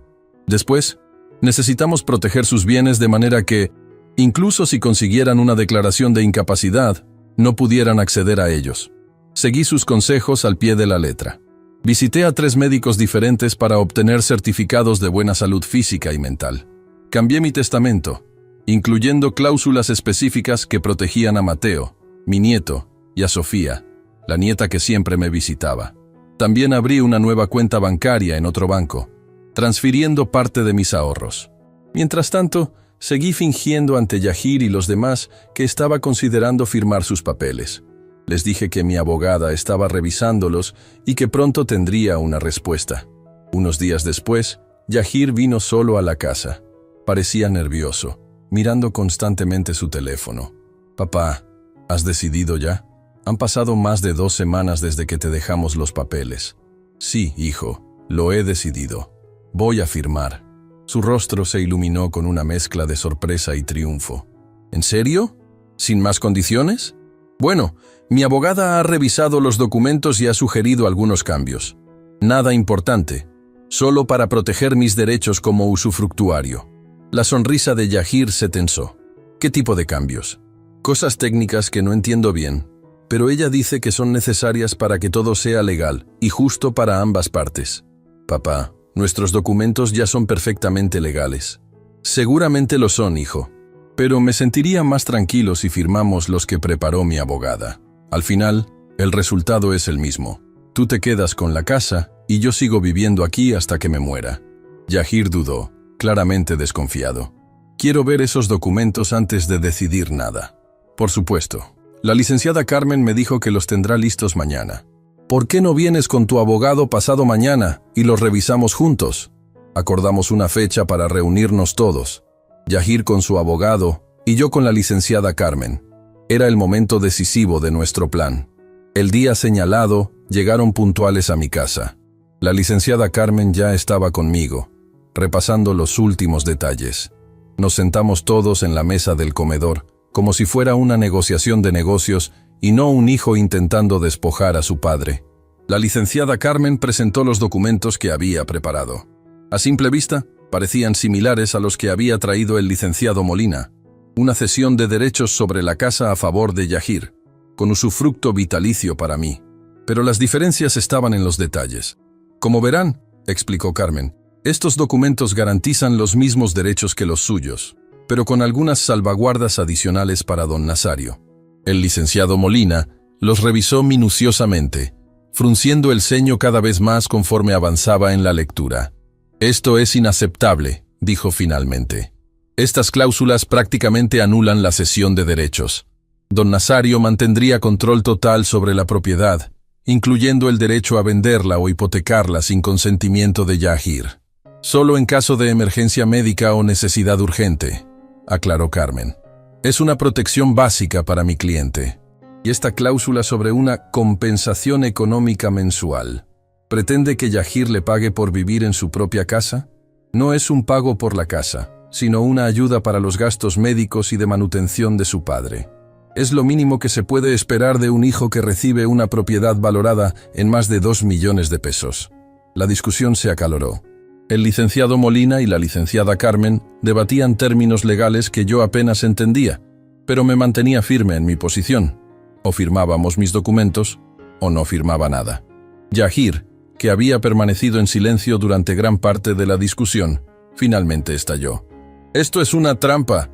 «Después, necesitamos proteger sus bienes de manera que, incluso si consiguieran una declaración de incapacidad, no pudieran acceder a ellos». Seguí sus consejos al pie de la letra. Visité a 3 médicos diferentes para obtener certificados de buena salud física y mental. Cambié mi testamento, incluyendo cláusulas específicas que protegían a Mateo, mi nieto, y a Sofía, la nieta que siempre me visitaba. También abrí una nueva cuenta bancaria en otro banco, transfiriendo parte de mis ahorros. Mientras tanto, seguí fingiendo ante Yahir y los demás que estaba considerando firmar sus papeles. Les dije que mi abogada estaba revisándolos y que pronto tendría una respuesta. Unos días después, Yahir vino solo a la casa. Parecía nervioso, mirando constantemente su teléfono. «Papá, ¿has decidido ya? Han pasado más de 2 semanas desde que te dejamos los papeles». «Sí, hijo, lo he decidido. Voy a firmar». Su rostro se iluminó con una mezcla de sorpresa y triunfo. «¿En serio? ¿Sin más condiciones?» «Bueno, mi abogada ha revisado los documentos y ha sugerido algunos cambios. Nada importante, solo para proteger mis derechos como usufructuario». La sonrisa de Yahir se tensó. «¿Qué tipo de cambios?» «Cosas técnicas que no entiendo bien, pero ella dice que son necesarias para que todo sea legal y justo para ambas partes». «Papá, nuestros documentos ya son perfectamente legales». «Seguramente lo son, hijo. Pero me sentiría más tranquilo si firmamos los que preparó mi abogada. Al final, el resultado es el mismo. Tú te quedas con la casa y yo sigo viviendo aquí hasta que me muera. Yahir dudó, claramente desconfiado. Quiero ver esos documentos antes de decidir nada. Por supuesto. La licenciada Carmen me dijo que los tendrá listos mañana. ¿Por qué no vienes con tu abogado pasado mañana y los revisamos juntos? Acordamos una fecha para reunirnos todos. Yahir con su abogado y yo con la licenciada Carmen. Era el momento decisivo de nuestro plan. El día señalado, llegaron puntuales a mi casa. La licenciada Carmen ya estaba conmigo, repasando los últimos detalles. Nos sentamos todos en la mesa del comedor, como si fuera una negociación de negocios y no un hijo intentando despojar a su padre. La licenciada Carmen presentó los documentos que había preparado. A simple vista, parecían similares a los que había traído el licenciado Molina. Una cesión de derechos sobre la casa a favor de Yahir, con usufructo vitalicio para mí. Pero las diferencias estaban en los detalles. Como verán, explicó Carmen, estos documentos garantizan los mismos derechos que los suyos, pero con algunas salvaguardas adicionales para don Nazario. El licenciado Molina los revisó minuciosamente, frunciendo el ceño cada vez más conforme avanzaba en la lectura. Esto es inaceptable, dijo finalmente. Estas cláusulas prácticamente anulan la cesión de derechos. Don Nazario mantendría control total sobre la propiedad, incluyendo el derecho a venderla o hipotecarla sin consentimiento de Yahir. Solo en caso de emergencia médica o necesidad urgente, aclaró Carmen. Es una protección básica para mi cliente. Y esta cláusula sobre una compensación económica mensual, ¿pretende que Yahir le pague por vivir en su propia casa? No es un pago por la casa, sino una ayuda para los gastos médicos y de manutención de su padre. Es lo mínimo que se puede esperar de un hijo que recibe una propiedad valorada en más de 2 millones de pesos. La discusión se acaloró. El licenciado Molina y la licenciada Carmen debatían términos legales que yo apenas entendía, pero me mantenía firme en mi posición. O firmábamos mis documentos, o no firmaba nada. Yahir, que había permanecido en silencio durante gran parte de la discusión, finalmente estalló. «Esto es una trampa.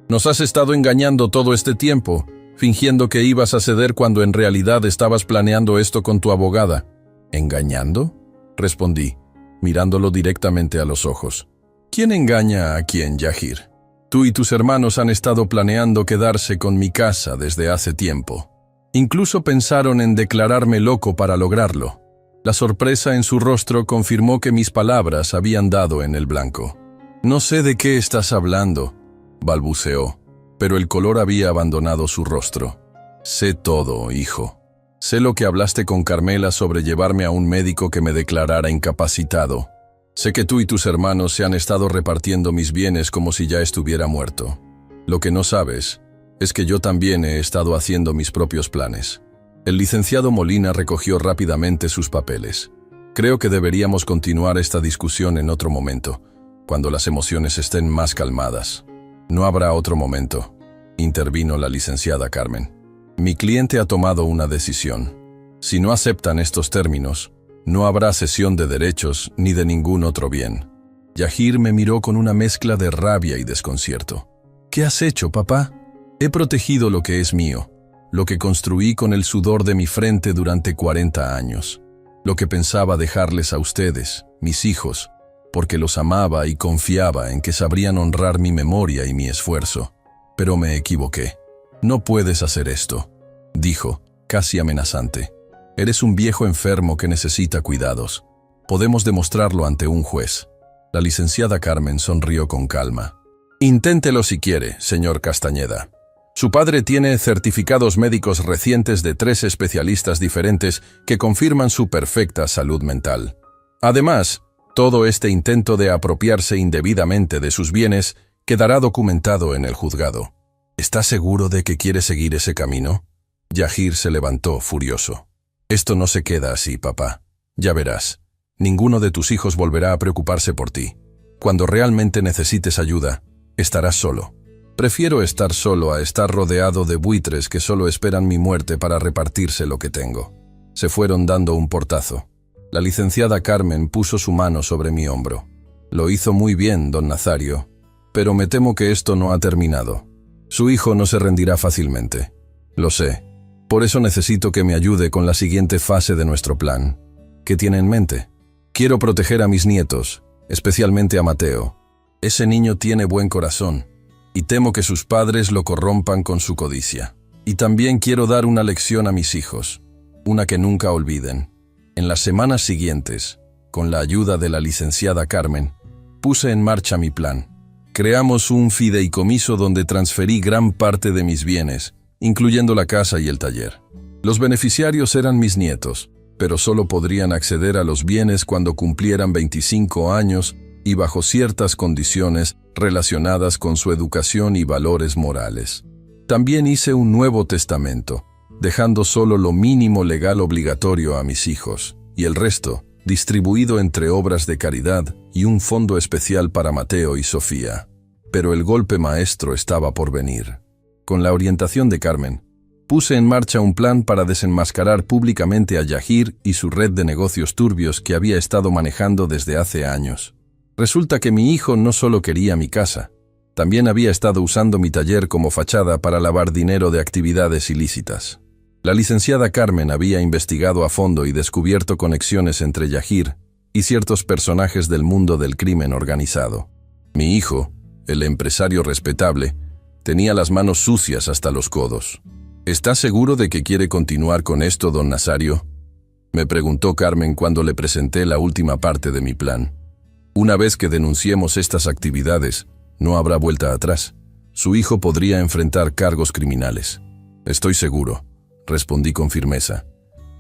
Nos has estado engañando todo este tiempo, fingiendo que ibas a ceder cuando en realidad estabas planeando esto con tu abogada». «¿Engañando?», respondí, mirándolo directamente a los ojos. «¿Quién engaña a quién, Yahir? Tú y tus hermanos han estado planeando quedarse con mi casa desde hace tiempo. Incluso pensaron en declararme loco para lograrlo». La sorpresa en su rostro confirmó que mis palabras habían dado en el blanco. «No sé de qué estás hablando», balbuceó, pero el color había abandonado su rostro. «Sé todo, hijo. Sé lo que hablaste con Carmela sobre llevarme a un médico que me declarara incapacitado. Sé que tú y tus hermanos se han estado repartiendo mis bienes como si ya estuviera muerto. Lo que no sabes es que yo también he estado haciendo mis propios planes». El licenciado Molina recogió rápidamente sus papeles. «Creo que deberíamos continuar esta discusión en otro momento, cuando las emociones estén más calmadas». «No habrá otro momento», intervino la licenciada Carmen. «Mi cliente ha tomado una decisión. Si no aceptan estos términos, no habrá cesión de derechos ni de ningún otro bien». Yahir me miró con una mezcla de rabia y desconcierto. «¿Qué has hecho, papá? He protegido lo que es mío, lo que construí con el sudor de mi frente durante 40 años, lo que pensaba dejarles a ustedes, mis hijos, porque los amaba y confiaba en que sabrían honrar mi memoria y mi esfuerzo. Pero me equivoqué. No puedes hacer esto», dijo, casi amenazante. «Eres un viejo enfermo que necesita cuidados. Podemos demostrarlo ante un juez». La licenciada Carmen sonrió con calma. «Inténtelo si quiere, señor Castañeda. Su padre tiene certificados médicos recientes de 3 especialistas diferentes que confirman su perfecta salud mental. Además, todo este intento de apropiarse indebidamente de sus bienes quedará documentado en el juzgado. ¿Está seguro de que quiere seguir ese camino?» Yahir se levantó furioso. «Esto no se queda así, papá. Ya verás. Ninguno de tus hijos volverá a preocuparse por ti. Cuando realmente necesites ayuda, estarás solo. Prefiero estar solo a estar rodeado de buitres que solo esperan mi muerte para repartirse lo que tengo». Se fueron dando un portazo. La licenciada Carmen puso su mano sobre mi hombro. «Lo hizo muy bien, don Nazario, pero me temo que esto no ha terminado. Su hijo no se rendirá fácilmente. Lo sé. Por eso necesito que me ayude con la siguiente fase de nuestro plan. ¿Qué tiene en mente? Quiero proteger a mis nietos, especialmente a Mateo. Ese niño tiene buen corazón, y temo que sus padres lo corrompan con su codicia. Y también quiero dar una lección a mis hijos, una que nunca olviden. En las semanas siguientes, con la ayuda de la licenciada Carmen, puse en marcha mi plan. Creamos un fideicomiso donde transferí gran parte de mis bienes, incluyendo la casa y el taller. Los beneficiarios eran mis nietos, pero solo podrían acceder a los bienes cuando cumplieran 25 años y bajo ciertas condiciones relacionadas con su educación y valores morales. También hice un nuevo testamento, dejando solo lo mínimo legal obligatorio a mis hijos, y el resto distribuido entre obras de caridad y un fondo especial para Mateo y Sofía. Pero el golpe maestro estaba por venir. Con la orientación de Carmen, puse en marcha un plan para desenmascarar públicamente a Yahir y su red de negocios turbios que había estado manejando desde hace años. Resulta que mi hijo no solo quería mi casa, también había estado usando mi taller como fachada para lavar dinero de actividades ilícitas. La licenciada Carmen había investigado a fondo y descubierto conexiones entre Yahir y ciertos personajes del mundo del crimen organizado. Mi hijo, el empresario respetable, tenía las manos sucias hasta los codos. ¿Está seguro de que quiere continuar con esto, don Nazario?, me preguntó Carmen cuando le presenté la última parte de mi plan. Una vez que denunciemos estas actividades, no habrá vuelta atrás. Su hijo podría enfrentar cargos criminales. Estoy seguro, respondí con firmeza.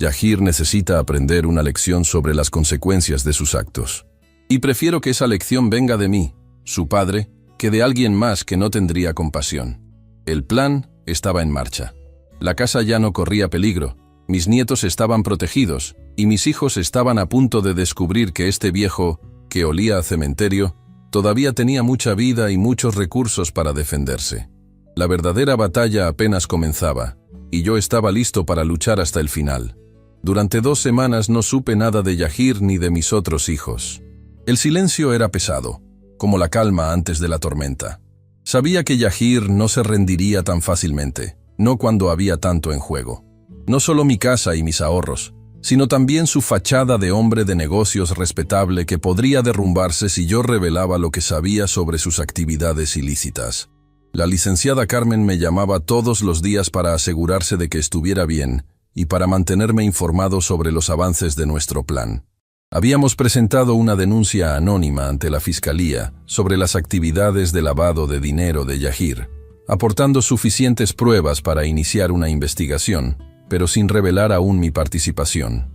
Yahir necesita aprender una lección sobre las consecuencias de sus actos. Y prefiero que esa lección venga de mí, su padre, que de alguien más que no tendría compasión. El plan estaba en marcha. La casa ya no corría peligro, mis nietos estaban protegidos, y mis hijos estaban a punto de descubrir que este viejo, que olía a cementerio, todavía tenía mucha vida y muchos recursos para defenderse. La verdadera batalla apenas comenzaba, y yo estaba listo para luchar hasta el final. Durante 2 semanas no supe nada de Yahir ni de mis otros hijos. El silencio era pesado, como la calma antes de la tormenta. Sabía que Yahir no se rendiría tan fácilmente, no cuando había tanto en juego. No solo mi casa y mis ahorros, sino también su fachada de hombre de negocios respetable que podría derrumbarse si yo revelaba lo que sabía sobre sus actividades ilícitas. La licenciada Carmen me llamaba todos los días para asegurarse de que estuviera bien y para mantenerme informado sobre los avances de nuestro plan. Habíamos presentado una denuncia anónima ante la Fiscalía sobre las actividades de lavado de dinero de Yahir, aportando suficientes pruebas para iniciar una investigación, pero sin revelar aún mi participación.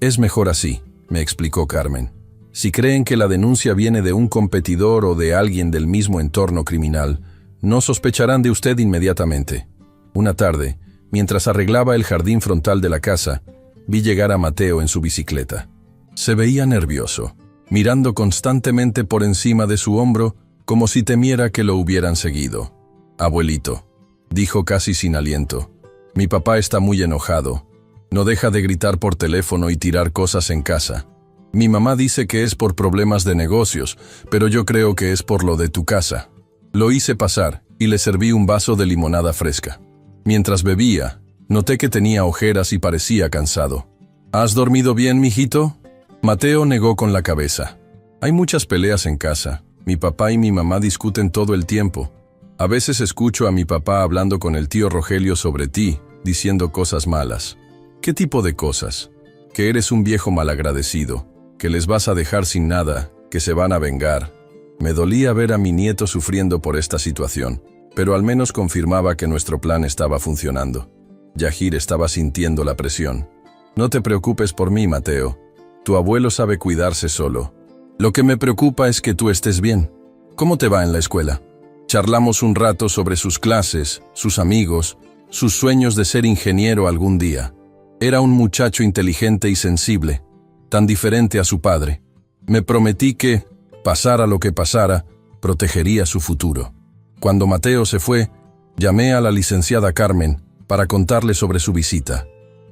Es mejor así, me explicó Carmen. Si creen que la denuncia viene de un competidor o de alguien del mismo entorno criminal, no sospecharán de usted inmediatamente. Una tarde, mientras arreglaba el jardín frontal de la casa, vi llegar a Mateo en su bicicleta. Se veía nervioso, mirando constantemente por encima de su hombro como si temiera que lo hubieran seguido. «Abuelito», dijo casi sin aliento, «mi papá está muy enojado. No deja de gritar por teléfono y tirar cosas en casa. Mi mamá dice que es por problemas de negocios, pero yo creo que es por lo de tu casa». Lo hice pasar y le serví un vaso de limonada fresca. Mientras bebía, noté que tenía ojeras y parecía cansado. «¿Has dormido bien, mijito?». Mateo negó con la cabeza. «Hay muchas peleas en casa. Mi papá y mi mamá discuten todo el tiempo. A veces escucho a mi papá hablando con el tío Rogelio sobre ti, diciendo cosas malas». «¿Qué tipo de cosas?». «Que eres un viejo malagradecido, que les vas a dejar sin nada, que se van a vengar». Me dolía ver a mi nieto sufriendo por esta situación, pero al menos confirmaba que nuestro plan estaba funcionando. Yahir estaba sintiendo la presión. «No te preocupes por mí, Mateo. Tu abuelo sabe cuidarse solo. Lo que me preocupa es que tú estés bien. ¿Cómo te va en la escuela?». Charlamos un rato sobre sus clases, sus amigos, sus sueños de ser ingeniero algún día. Era un muchacho inteligente y sensible, tan diferente a su padre. Me prometí que, pasara lo que pasara, protegería su futuro. Cuando Mateo se fue, llamé a la licenciada Carmen para contarle sobre su visita.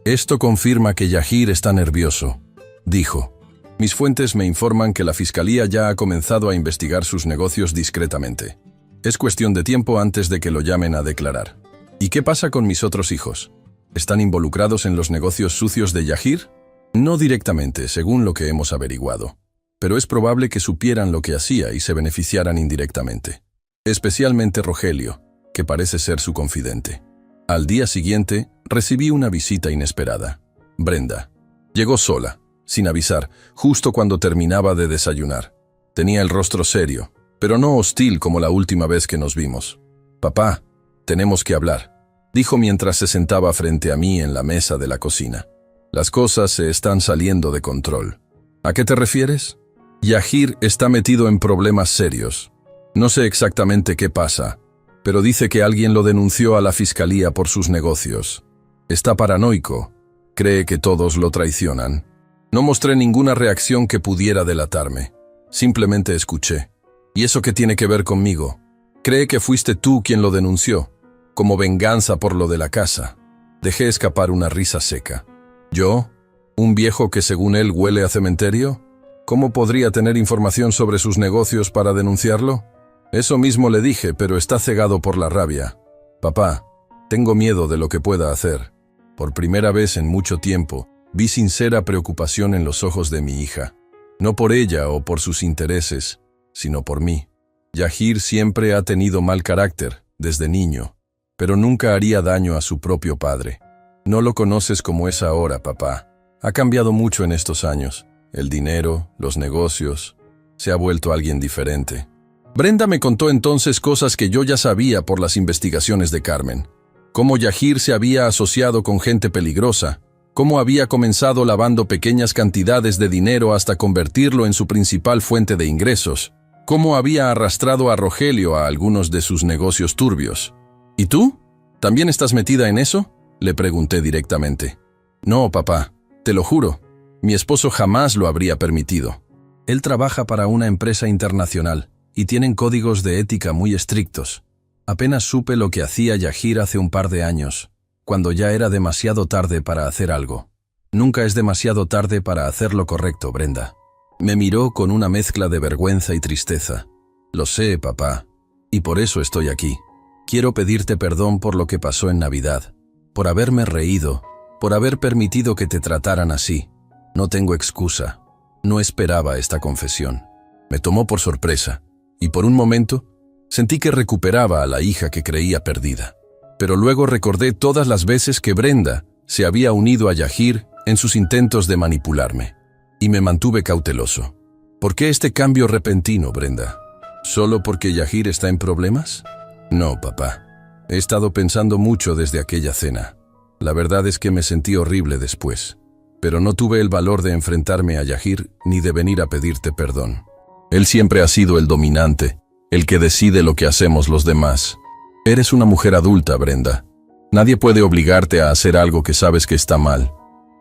«Esto confirma que Yahir está nervioso», dijo. «Mis fuentes me informan que la Fiscalía ya ha comenzado a investigar sus negocios discretamente. Es cuestión de tiempo antes de que lo llamen a declarar. ¿Y qué pasa con mis otros hijos? ¿Están involucrados en los negocios sucios de Yahir? No directamente, según lo que hemos averiguado. Pero es probable que supieran lo que hacía y se beneficiaran indirectamente. Especialmente Rogelio, que parece ser su confidente. Al día siguiente, recibí una visita inesperada. Brenda. Llegó sola, sin avisar, justo cuando terminaba de desayunar. Tenía el rostro serio, pero no hostil como la última vez que nos vimos. «Papá, tenemos que hablar», dijo mientras se sentaba frente a mí en la mesa de la cocina. «Las cosas se están saliendo de control». «¿A qué te refieres?» «Yahir está metido en problemas serios. No sé exactamente qué pasa, pero dice que alguien lo denunció a la fiscalía por sus negocios. Está paranoico, cree que todos lo traicionan». No mostré ninguna reacción que pudiera delatarme. Simplemente escuché. ¿Y eso qué tiene que ver conmigo? Cree que fuiste tú quien lo denunció, como venganza por lo de la casa. Dejé escapar una risa seca. ¿Yo? ¿Un viejo que según él huele a cementerio? ¿Cómo podría tener información sobre sus negocios para denunciarlo? Eso mismo le dije, pero está cegado por la rabia. Papá, tengo miedo de lo que pueda hacer. Por primera vez en mucho tiempo, vi sincera preocupación en los ojos de mi hija. No por ella o por sus intereses, sino por mí. Yahir siempre ha tenido mal carácter, desde niño, pero nunca haría daño a su propio padre. No lo conoces como es ahora, papá. Ha cambiado mucho en estos años. El dinero, los negocios. Se ha vuelto alguien diferente. Brenda me contó entonces cosas que yo ya sabía por las investigaciones de Carmen. Cómo Yahir se había asociado con gente peligrosa. Cómo había comenzado lavando pequeñas cantidades de dinero hasta convertirlo en su principal fuente de ingresos. Cómo había arrastrado a Rogelio a algunos de sus negocios turbios. ¿Y tú? ¿También estás metida en eso?, le pregunté directamente. No, papá, te lo juro. Mi esposo jamás lo habría permitido. Él trabaja para una empresa internacional y tienen códigos de ética muy estrictos. Apenas supe lo que hacía Yahir hace un par de años, cuando ya era demasiado tarde para hacer algo. Nunca es demasiado tarde para hacer lo correcto, Brenda. Me miró con una mezcla de vergüenza y tristeza. Lo sé, papá, y por eso estoy aquí. Quiero pedirte perdón por lo que pasó en Navidad, por haberme reído, por haber permitido que te trataran así. No tengo excusa. No esperaba esta confesión. Me tomó por sorpresa, y por un momento sentí que recuperaba a la hija que creía perdida. Pero luego recordé todas las veces que Brenda se había unido a Yahir en sus intentos de manipularme, y me mantuve cauteloso. ¿Por qué este cambio repentino, Brenda? ¿Solo porque Yahir está en problemas? No, papá. He estado pensando mucho desde aquella cena. La verdad es que me sentí horrible después, pero no tuve el valor de enfrentarme a Yahir ni de venir a pedirte perdón. Él siempre ha sido el dominante, el que decide lo que hacemos los demás. Eres una mujer adulta, Brenda. Nadie puede obligarte a hacer algo que sabes que está mal.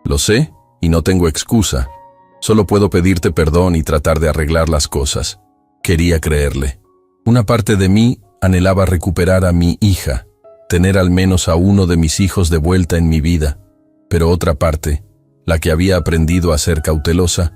Lo sé, y no tengo excusa. Solo puedo pedirte perdón y tratar de arreglar las cosas. Quería creerle. Una parte de mí anhelaba recuperar a mi hija, tener al menos a uno de mis hijos de vuelta en mi vida. Pero otra parte, la que había aprendido a ser cautelosa,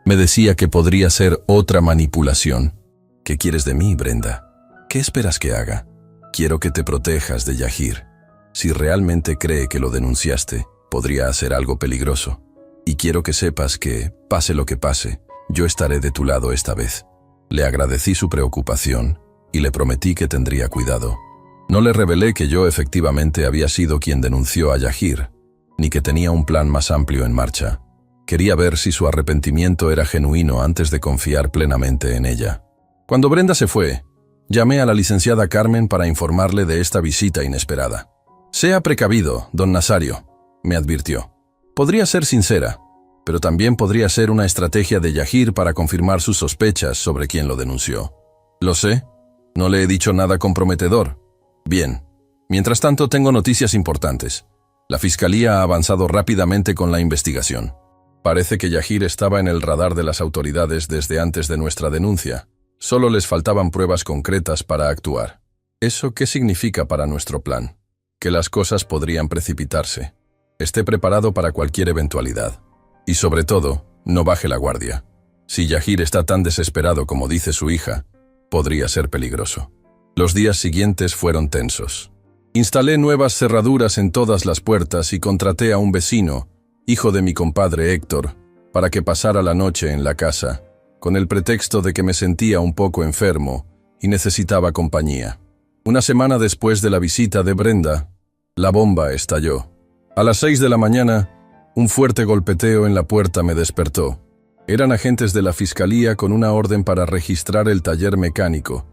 me decía que podría ser otra manipulación. ¿Qué quieres de mí, Brenda? ¿Qué esperas que haga? Quiero que te protejas de Yahir. Si realmente cree que lo denunciaste, podría hacer algo peligroso. Y quiero que sepas que, pase lo que pase, yo estaré de tu lado esta vez. Le agradecí su preocupación y le prometí que tendría cuidado. No le revelé que yo efectivamente había sido quien denunció a Yahir, ni que tenía un plan más amplio en marcha. Quería ver si su arrepentimiento era genuino antes de confiar plenamente en ella. Cuando Brenda se fue, llamé a la licenciada Carmen para informarle de esta visita inesperada. «Sea precavido, don Nazario», me advirtió. «Podría ser sincera, pero también podría ser una estrategia de Yahir para confirmar sus sospechas sobre quién lo denunció». «Lo sé. No le he dicho nada comprometedor». «Bien. Mientras tanto, tengo noticias importantes. La Fiscalía ha avanzado rápidamente con la investigación. Parece que Yahir estaba en el radar de las autoridades desde antes de nuestra denuncia. Solo les faltaban pruebas concretas para actuar. ¿Eso qué significa para nuestro plan? Que las cosas podrían precipitarse. Esté preparado para cualquier eventualidad. Y sobre todo, no baje la guardia. Si Yahir está tan desesperado como dice su hija, podría ser peligroso». Los días siguientes fueron tensos. Instalé nuevas cerraduras en todas las puertas y contraté a un vecino, hijo de mi compadre Héctor, para que pasara la noche en la casa, con el pretexto de que me sentía un poco enfermo y necesitaba compañía. Una semana después de la visita de Brenda, la bomba estalló. A las 6 de la mañana, un fuerte golpeteo en la puerta me despertó. Eran agentes de la fiscalía con una orden para registrar el taller mecánico,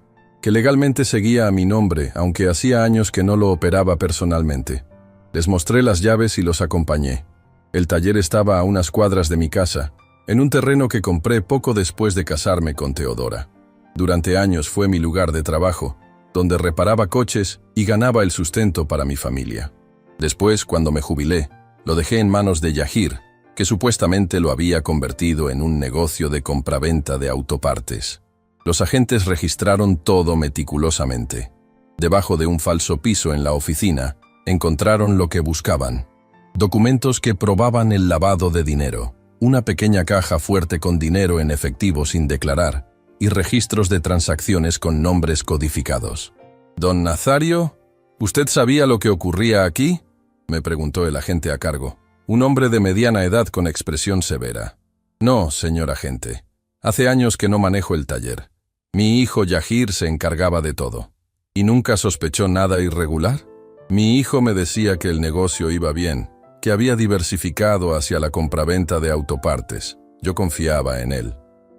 que legalmente seguía a mi nombre, aunque hacía años que no lo operaba personalmente. Les mostré las llaves y los acompañé. El taller estaba a unas cuadras de mi casa, en un terreno que compré poco después de casarme con Teodora. Durante años fue mi lugar de trabajo, donde reparaba coches y ganaba el sustento para mi familia. Después, cuando me jubilé, lo dejé en manos de Yahir, que supuestamente lo había convertido en un negocio de compraventa de autopartes. Los agentes registraron todo meticulosamente. Debajo de un falso piso en la oficina, encontraron lo que buscaban. Documentos que probaban el lavado de dinero, una pequeña caja fuerte con dinero en efectivo sin declarar, y registros de transacciones con nombres codificados. «Don Nazario, ¿usted sabía lo que ocurría aquí?», me preguntó el agente a cargo, un hombre de mediana edad con expresión severa. «No, señor agente. Hace años que no manejo el taller. Mi hijo Yahir se encargaba de todo. ¿Y nunca sospechó nada irregular? Mi hijo me decía que el negocio iba bien, que había diversificado hacia la compraventa de autopartes. Yo confiaba en él.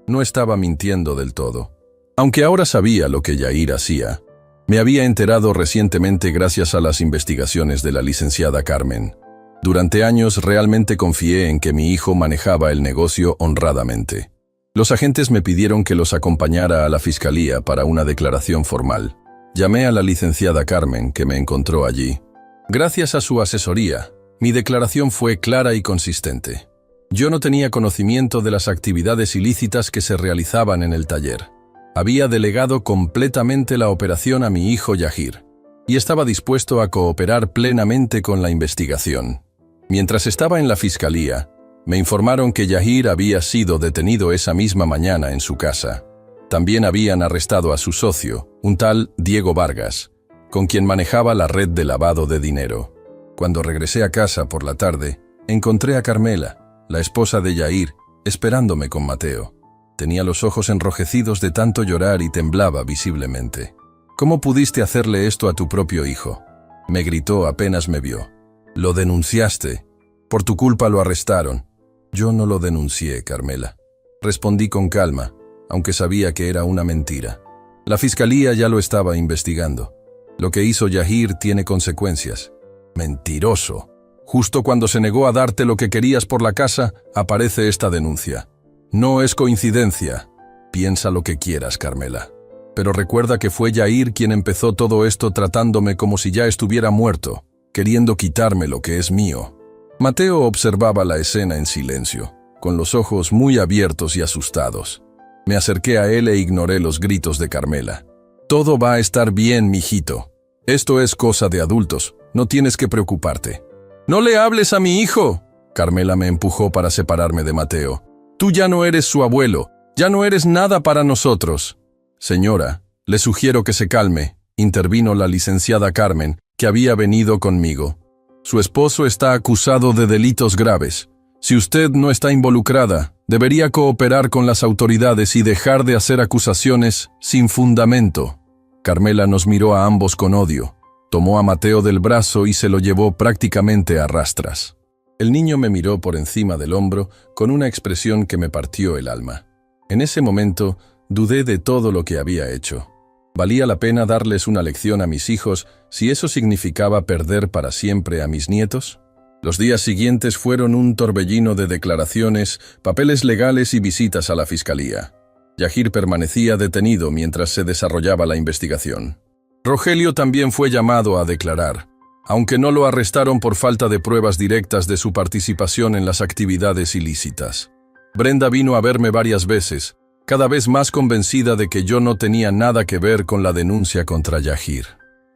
No estaba mintiendo del todo. Aunque ahora sabía lo que Yahir hacía, me había enterado recientemente gracias a las investigaciones de la licenciada Carmen. Durante años realmente confié en que mi hijo manejaba el negocio honradamente. Los agentes me pidieron que los acompañara a la fiscalía para una declaración formal. Llamé a la licenciada Carmen, que me encontró allí. Gracias a su asesoría, mi declaración fue clara y consistente. Yo no tenía conocimiento de las actividades ilícitas que se realizaban en el taller. Había delegado completamente la operación a mi hijo Yahir, y estaba dispuesto a cooperar plenamente con la investigación. Mientras estaba en la fiscalía, me informaron que Yahir había sido detenido esa misma mañana en su casa. También habían arrestado a su socio, un tal Diego Vargas, con quien manejaba la red de lavado de dinero. Cuando regresé a casa por la tarde, encontré a Carmela, la esposa de Yahir, esperándome con Mateo. Tenía los ojos enrojecidos de tanto llorar y temblaba visiblemente. «¿Cómo pudiste hacerle esto a tu propio hijo?», me gritó apenas me vio. «Lo denunciaste. Por tu culpa lo arrestaron». «Yo no lo denuncié, Carmela», respondí con calma, aunque sabía que era una mentira. La fiscalía ya lo estaba investigando. Lo que hizo Yahir tiene consecuencias. «Mentiroso. Justo cuando se negó a darte lo que querías por la casa, aparece esta denuncia. No es coincidencia. Piensa lo que quieras, Carmela. Pero recuerda que fue Yahir quien empezó todo esto tratándome como si ya estuviera muerto, queriendo quitarme lo que es mío». Mateo observaba la escena en silencio, con los ojos muy abiertos y asustados. Me acerqué a él e ignoré los gritos de Carmela. «Todo va a estar bien, mijito. Esto es cosa de adultos, no tienes que preocuparte». «No le hables a mi hijo», Carmela me empujó para separarme de Mateo. «Tú ya no eres su abuelo, ya no eres nada para nosotros». «Señora, le sugiero que se calme», intervino la licenciada Carmen, que había venido conmigo. «Su esposo está acusado de delitos graves. Si usted no está involucrada, debería cooperar con las autoridades y dejar de hacer acusaciones sin fundamento». Carmela nos miró a ambos con odio. Tomó a Mateo del brazo y se lo llevó prácticamente a rastras. El niño me miró por encima del hombro con una expresión que me partió el alma. En ese momento, dudé de todo lo que había hecho. ¿Valía la pena darles una lección a mis hijos si eso significaba perder para siempre a mis nietos? Los días siguientes fueron un torbellino de declaraciones, papeles legales y visitas a la fiscalía. Yahir permanecía detenido mientras se desarrollaba la investigación. Rogelio también fue llamado a declarar, aunque no lo arrestaron por falta de pruebas directas de su participación en las actividades ilícitas. Brenda vino a verme varias veces, cada vez más convencida de que yo no tenía nada que ver con la denuncia contra Yahir.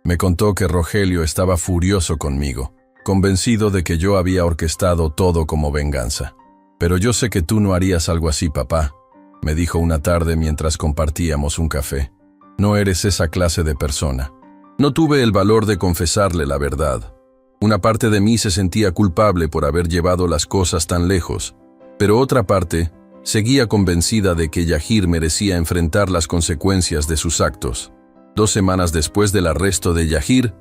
Me contó que Rogelio estaba furioso conmigo, convencido de que yo había orquestado todo como venganza. «Pero yo sé que tú no harías algo así, papá», me dijo una tarde mientras compartíamos un café. No eres esa clase de persona. No tuve el valor de confesarle la verdad. Una parte de mí se sentía culpable por haber llevado las cosas tan lejos, pero otra parte seguía convencida de que Yahir merecía enfrentar las consecuencias de sus actos. 2 semanas después del arresto de Yahir,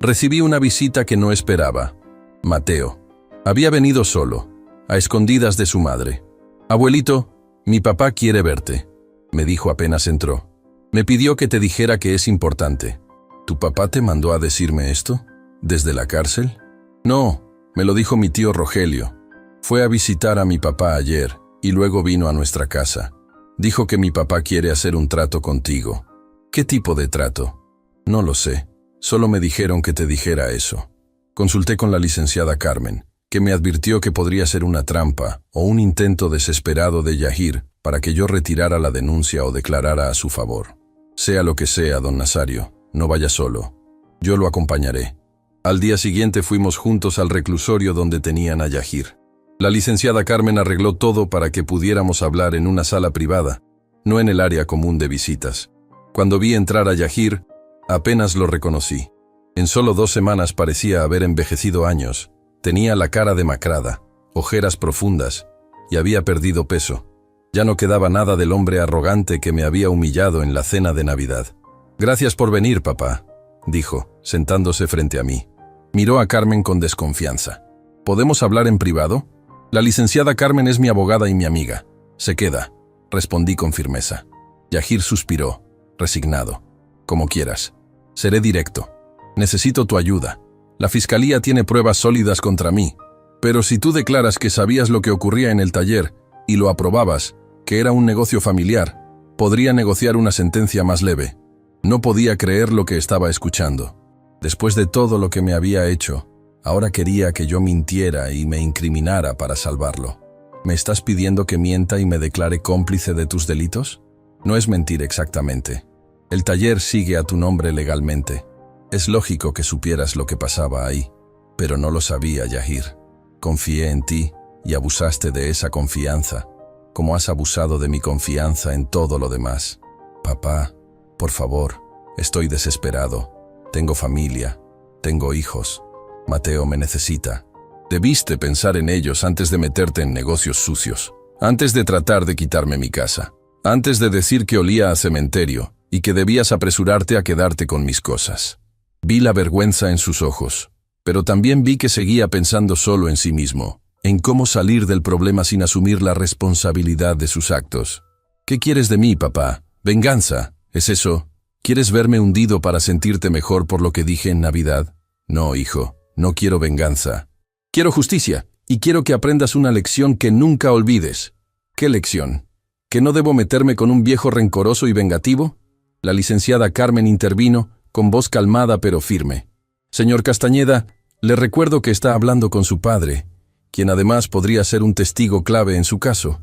recibí una visita que no esperaba. Mateo. Había venido solo, a escondidas de su madre. «Abuelito, mi papá quiere verte», me dijo apenas entró. «Me pidió que te dijera que es importante». «¿Tu papá te mandó a decirme esto? ¿Desde la cárcel?» «No, me lo dijo mi tío Rogelio. Fue a visitar a mi papá ayer y luego vino a nuestra casa. Dijo que mi papá quiere hacer un trato contigo». «¿Qué tipo de trato?» «No lo sé. Solo me dijeron que te dijera eso». Consulté con la licenciada Carmen, que me advirtió que podría ser una trampa o un intento desesperado de Yahir para que yo retirara la denuncia o declarara a su favor. «Sea lo que sea, don Nazario, no vaya solo. Yo lo acompañaré». Al día siguiente fuimos juntos al reclusorio donde tenían a Yahir. La licenciada Carmen arregló todo para que pudiéramos hablar en una sala privada, no en el área común de visitas. Cuando vi entrar a Yahir, apenas lo reconocí. En solo 2 semanas parecía haber envejecido años. Tenía la cara demacrada, ojeras profundas, y había perdido peso. Ya no quedaba nada del hombre arrogante que me había humillado en la cena de Navidad. «Gracias por venir, papá», dijo, sentándose frente a mí. Miró a Carmen con desconfianza. «¿Podemos hablar en privado? La licenciada Carmen es mi abogada y mi amiga. Se queda», respondí con firmeza. Yahir suspiró, resignado. «Como quieras. Seré directo. Necesito tu ayuda. La fiscalía tiene pruebas sólidas contra mí. Pero si tú declaras que sabías lo que ocurría en el taller y lo aprobabas, que era un negocio familiar, podría negociar una sentencia más leve». No podía creer lo que estaba escuchando. Después de todo lo que me había hecho, ahora quería que yo mintiera y me incriminara para salvarlo. ¿Me estás pidiendo que mienta y me declare cómplice de tus delitos? No es mentir exactamente. El taller sigue a tu nombre legalmente. Es lógico que supieras lo que pasaba ahí, pero no lo sabía, Yahir. Confié en ti y abusaste de esa confianza, como has abusado de mi confianza en todo lo demás. Papá, por favor, estoy desesperado. Tengo familia, tengo hijos. Mateo me necesita. Debiste pensar en ellos antes de meterte en negocios sucios, antes de tratar de quitarme mi casa, antes de decir que olía a cementerio y que debías apresurarte a quedarte con mis cosas. Vi la vergüenza en sus ojos, pero también vi que seguía pensando solo en sí mismo, en cómo salir del problema sin asumir la responsabilidad de sus actos. ¿Qué quieres de mí, papá? ¿Venganza? ¿Es eso? ¿Quieres verme hundido para sentirte mejor por lo que dije en Navidad? No, hijo, no quiero venganza. Quiero justicia, y quiero que aprendas una lección que nunca olvides. ¿Qué lección? ¿Que no debo meterme con un viejo rencoroso y vengativo? La licenciada Carmen intervino, con voz calmada pero firme. Señor Castañeda, le recuerdo que está hablando con su padre, quien además podría ser un testigo clave en su caso.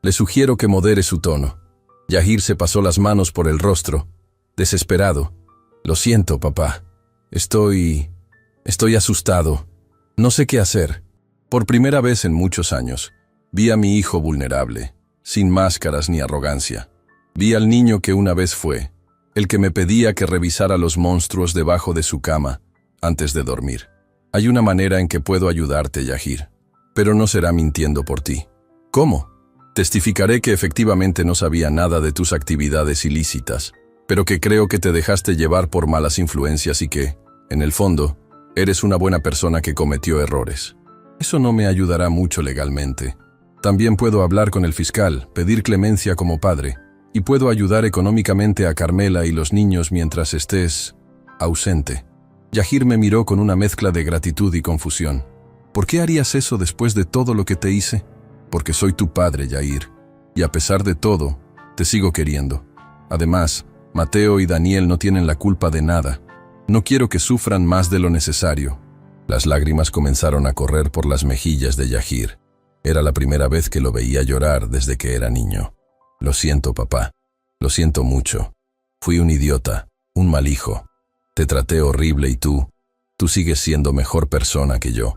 Le sugiero que modere su tono. Yahir se pasó las manos por el rostro, desesperado. Lo siento, papá. Estoy asustado. No sé qué hacer. Por primera vez en muchos años, vi a mi hijo vulnerable, sin máscaras ni arrogancia. Vi al niño que una vez fue, el que me pedía que revisara los monstruos debajo de su cama antes de dormir. Hay una manera en que puedo ayudarte, Yahir, pero no será mintiendo por ti. ¿Cómo? Testificaré que efectivamente no sabía nada de tus actividades ilícitas, pero que creo que te dejaste llevar por malas influencias y que, en el fondo, eres una buena persona que cometió errores. Eso no me ayudará mucho legalmente. También puedo hablar con el fiscal, pedir clemencia como padre, y puedo ayudar económicamente a Carmela y los niños mientras estés ausente. Yahir me miró con una mezcla de gratitud y confusión. ¿Por qué harías eso después de todo lo que te hice? Porque soy tu padre, Yahir, y a pesar de todo, te sigo queriendo. Además, Mateo y Daniel no tienen la culpa de nada. No quiero que sufran más de lo necesario. Las lágrimas comenzaron a correr por las mejillas de Yahir. Era la primera vez que lo veía llorar desde que era niño. Lo siento, papá. Lo siento mucho. Fui un idiota, un mal hijo. Te traté horrible y tú sigues siendo mejor persona que yo.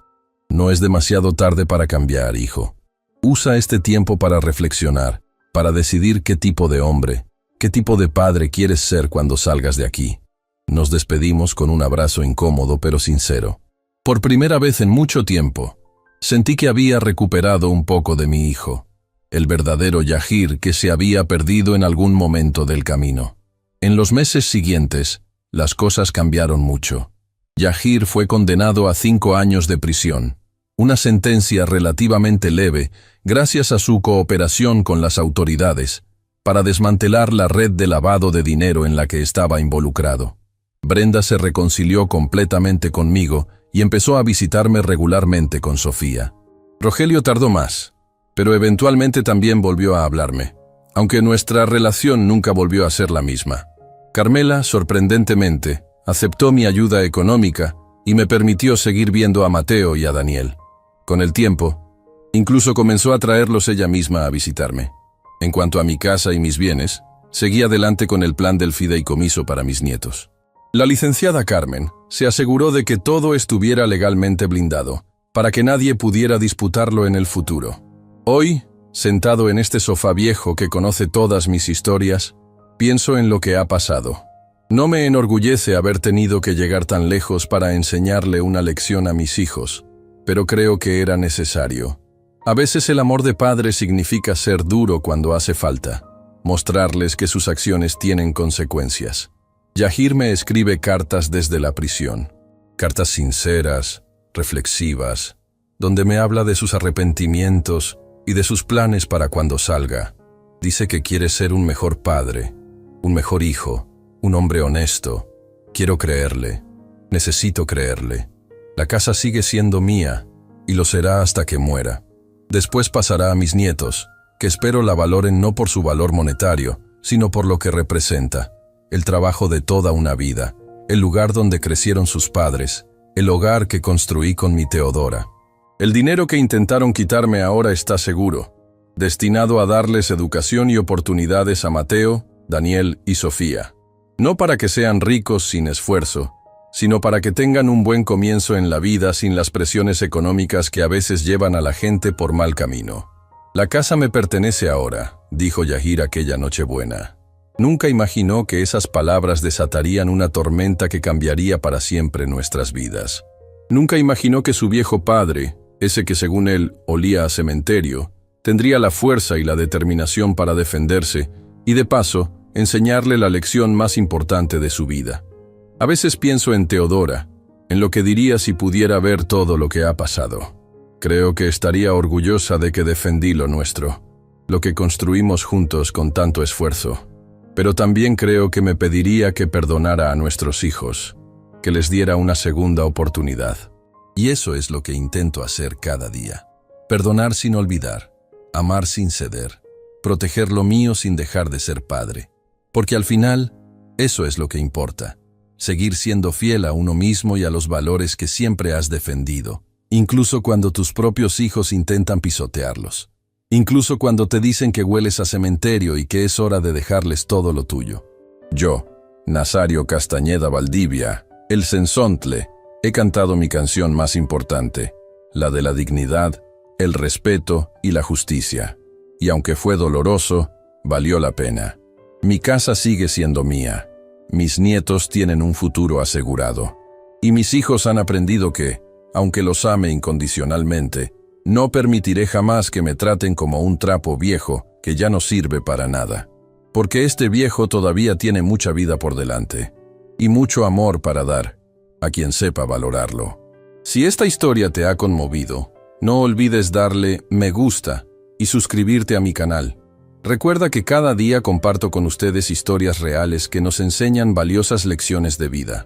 No es demasiado tarde para cambiar, hijo. Usa este tiempo para reflexionar, para decidir qué tipo de hombre, ¿Qué tipo de padre quieres ser cuando salgas de aquí? Nos despedimos con un abrazo incómodo pero sincero. Por primera vez en mucho tiempo, sentí que había recuperado un poco de mi hijo, el verdadero Yahir que se había perdido en algún momento del camino. En los meses siguientes, las cosas cambiaron mucho. Yahir fue condenado a 5 años de prisión, una sentencia relativamente leve gracias a su cooperación con las autoridades para desmantelar la red de lavado de dinero en la que estaba involucrado. Brenda se reconcilió completamente conmigo y empezó a visitarme regularmente con Sofía. Rogelio tardó más, pero eventualmente también volvió a hablarme, aunque nuestra relación nunca volvió a ser la misma. Carmela, sorprendentemente, aceptó mi ayuda económica y me permitió seguir viendo a Mateo y a Daniel. Con el tiempo, incluso comenzó a traerlos ella misma a visitarme. En cuanto a mi casa y mis bienes, seguí adelante con el plan del fideicomiso para mis nietos. La licenciada Carmen se aseguró de que todo estuviera legalmente blindado, para que nadie pudiera disputarlo en el futuro. Hoy, sentado en este sofá viejo que conoce todas mis historias, pienso en lo que ha pasado. No me enorgullece haber tenido que llegar tan lejos para enseñarle una lección a mis hijos, pero creo que era necesario. A veces el amor de padre significa ser duro cuando hace falta, mostrarles que sus acciones tienen consecuencias. Yahir me escribe cartas desde la prisión, cartas sinceras, reflexivas, donde me habla de sus arrepentimientos y de sus planes para cuando salga. Dice que quiere ser un mejor padre, un mejor hijo, un hombre honesto. Quiero creerle, necesito creerle. La casa sigue siendo mía y lo será hasta que muera. Después pasará a mis nietos, que espero la valoren no por su valor monetario, sino por lo que representa. El trabajo de toda una vida, el lugar donde crecieron sus padres, el hogar que construí con mi Teodora. El dinero que intentaron quitarme ahora está seguro, destinado a darles educación y oportunidades a Mateo, Daniel y Sofía. No para que sean ricos sin esfuerzo, sino para que tengan un buen comienzo en la vida sin las presiones económicas que a veces llevan a la gente por mal camino. La casa me pertenece ahora, dijo Yahir aquella Nochebuena. Nunca imaginó que esas palabras desatarían una tormenta que cambiaría para siempre nuestras vidas. Nunca imaginó que su viejo padre, ese que según él olía a cementerio, tendría la fuerza y la determinación para defenderse y de paso enseñarle la lección más importante de su vida. A veces pienso en Teodora, en lo que diría si pudiera ver todo lo que ha pasado. Creo que estaría orgullosa de que defendí lo nuestro, lo que construimos juntos con tanto esfuerzo. Pero también creo que me pediría que perdonara a nuestros hijos, que les diera una segunda oportunidad. Y eso es lo que intento hacer cada día. Perdonar sin olvidar, amar sin ceder, proteger lo mío sin dejar de ser padre. Porque al final, eso es lo que importa. Seguir siendo fiel a uno mismo y a los valores que siempre has defendido, incluso cuando tus propios hijos intentan pisotearlos. Incluso cuando te dicen que hueles a cementerio y que es hora de dejarles todo lo tuyo. Yo, Nazario Castañeda Valdivia, el Cenzontle, he cantado mi canción más importante, la de la dignidad, el respeto y la justicia. Y aunque fue doloroso, valió la pena. Mi casa sigue siendo mía. Mis nietos tienen un futuro asegurado. Y mis hijos han aprendido que, aunque los ame incondicionalmente, no permitiré jamás que me traten como un trapo viejo que ya no sirve para nada. Porque este viejo todavía tiene mucha vida por delante. Y mucho amor para dar, a quien sepa valorarlo. Si esta historia te ha conmovido, no olvides darle me gusta y suscribirte a mi canal. Recuerda que cada día comparto con ustedes historias reales que nos enseñan valiosas lecciones de vida.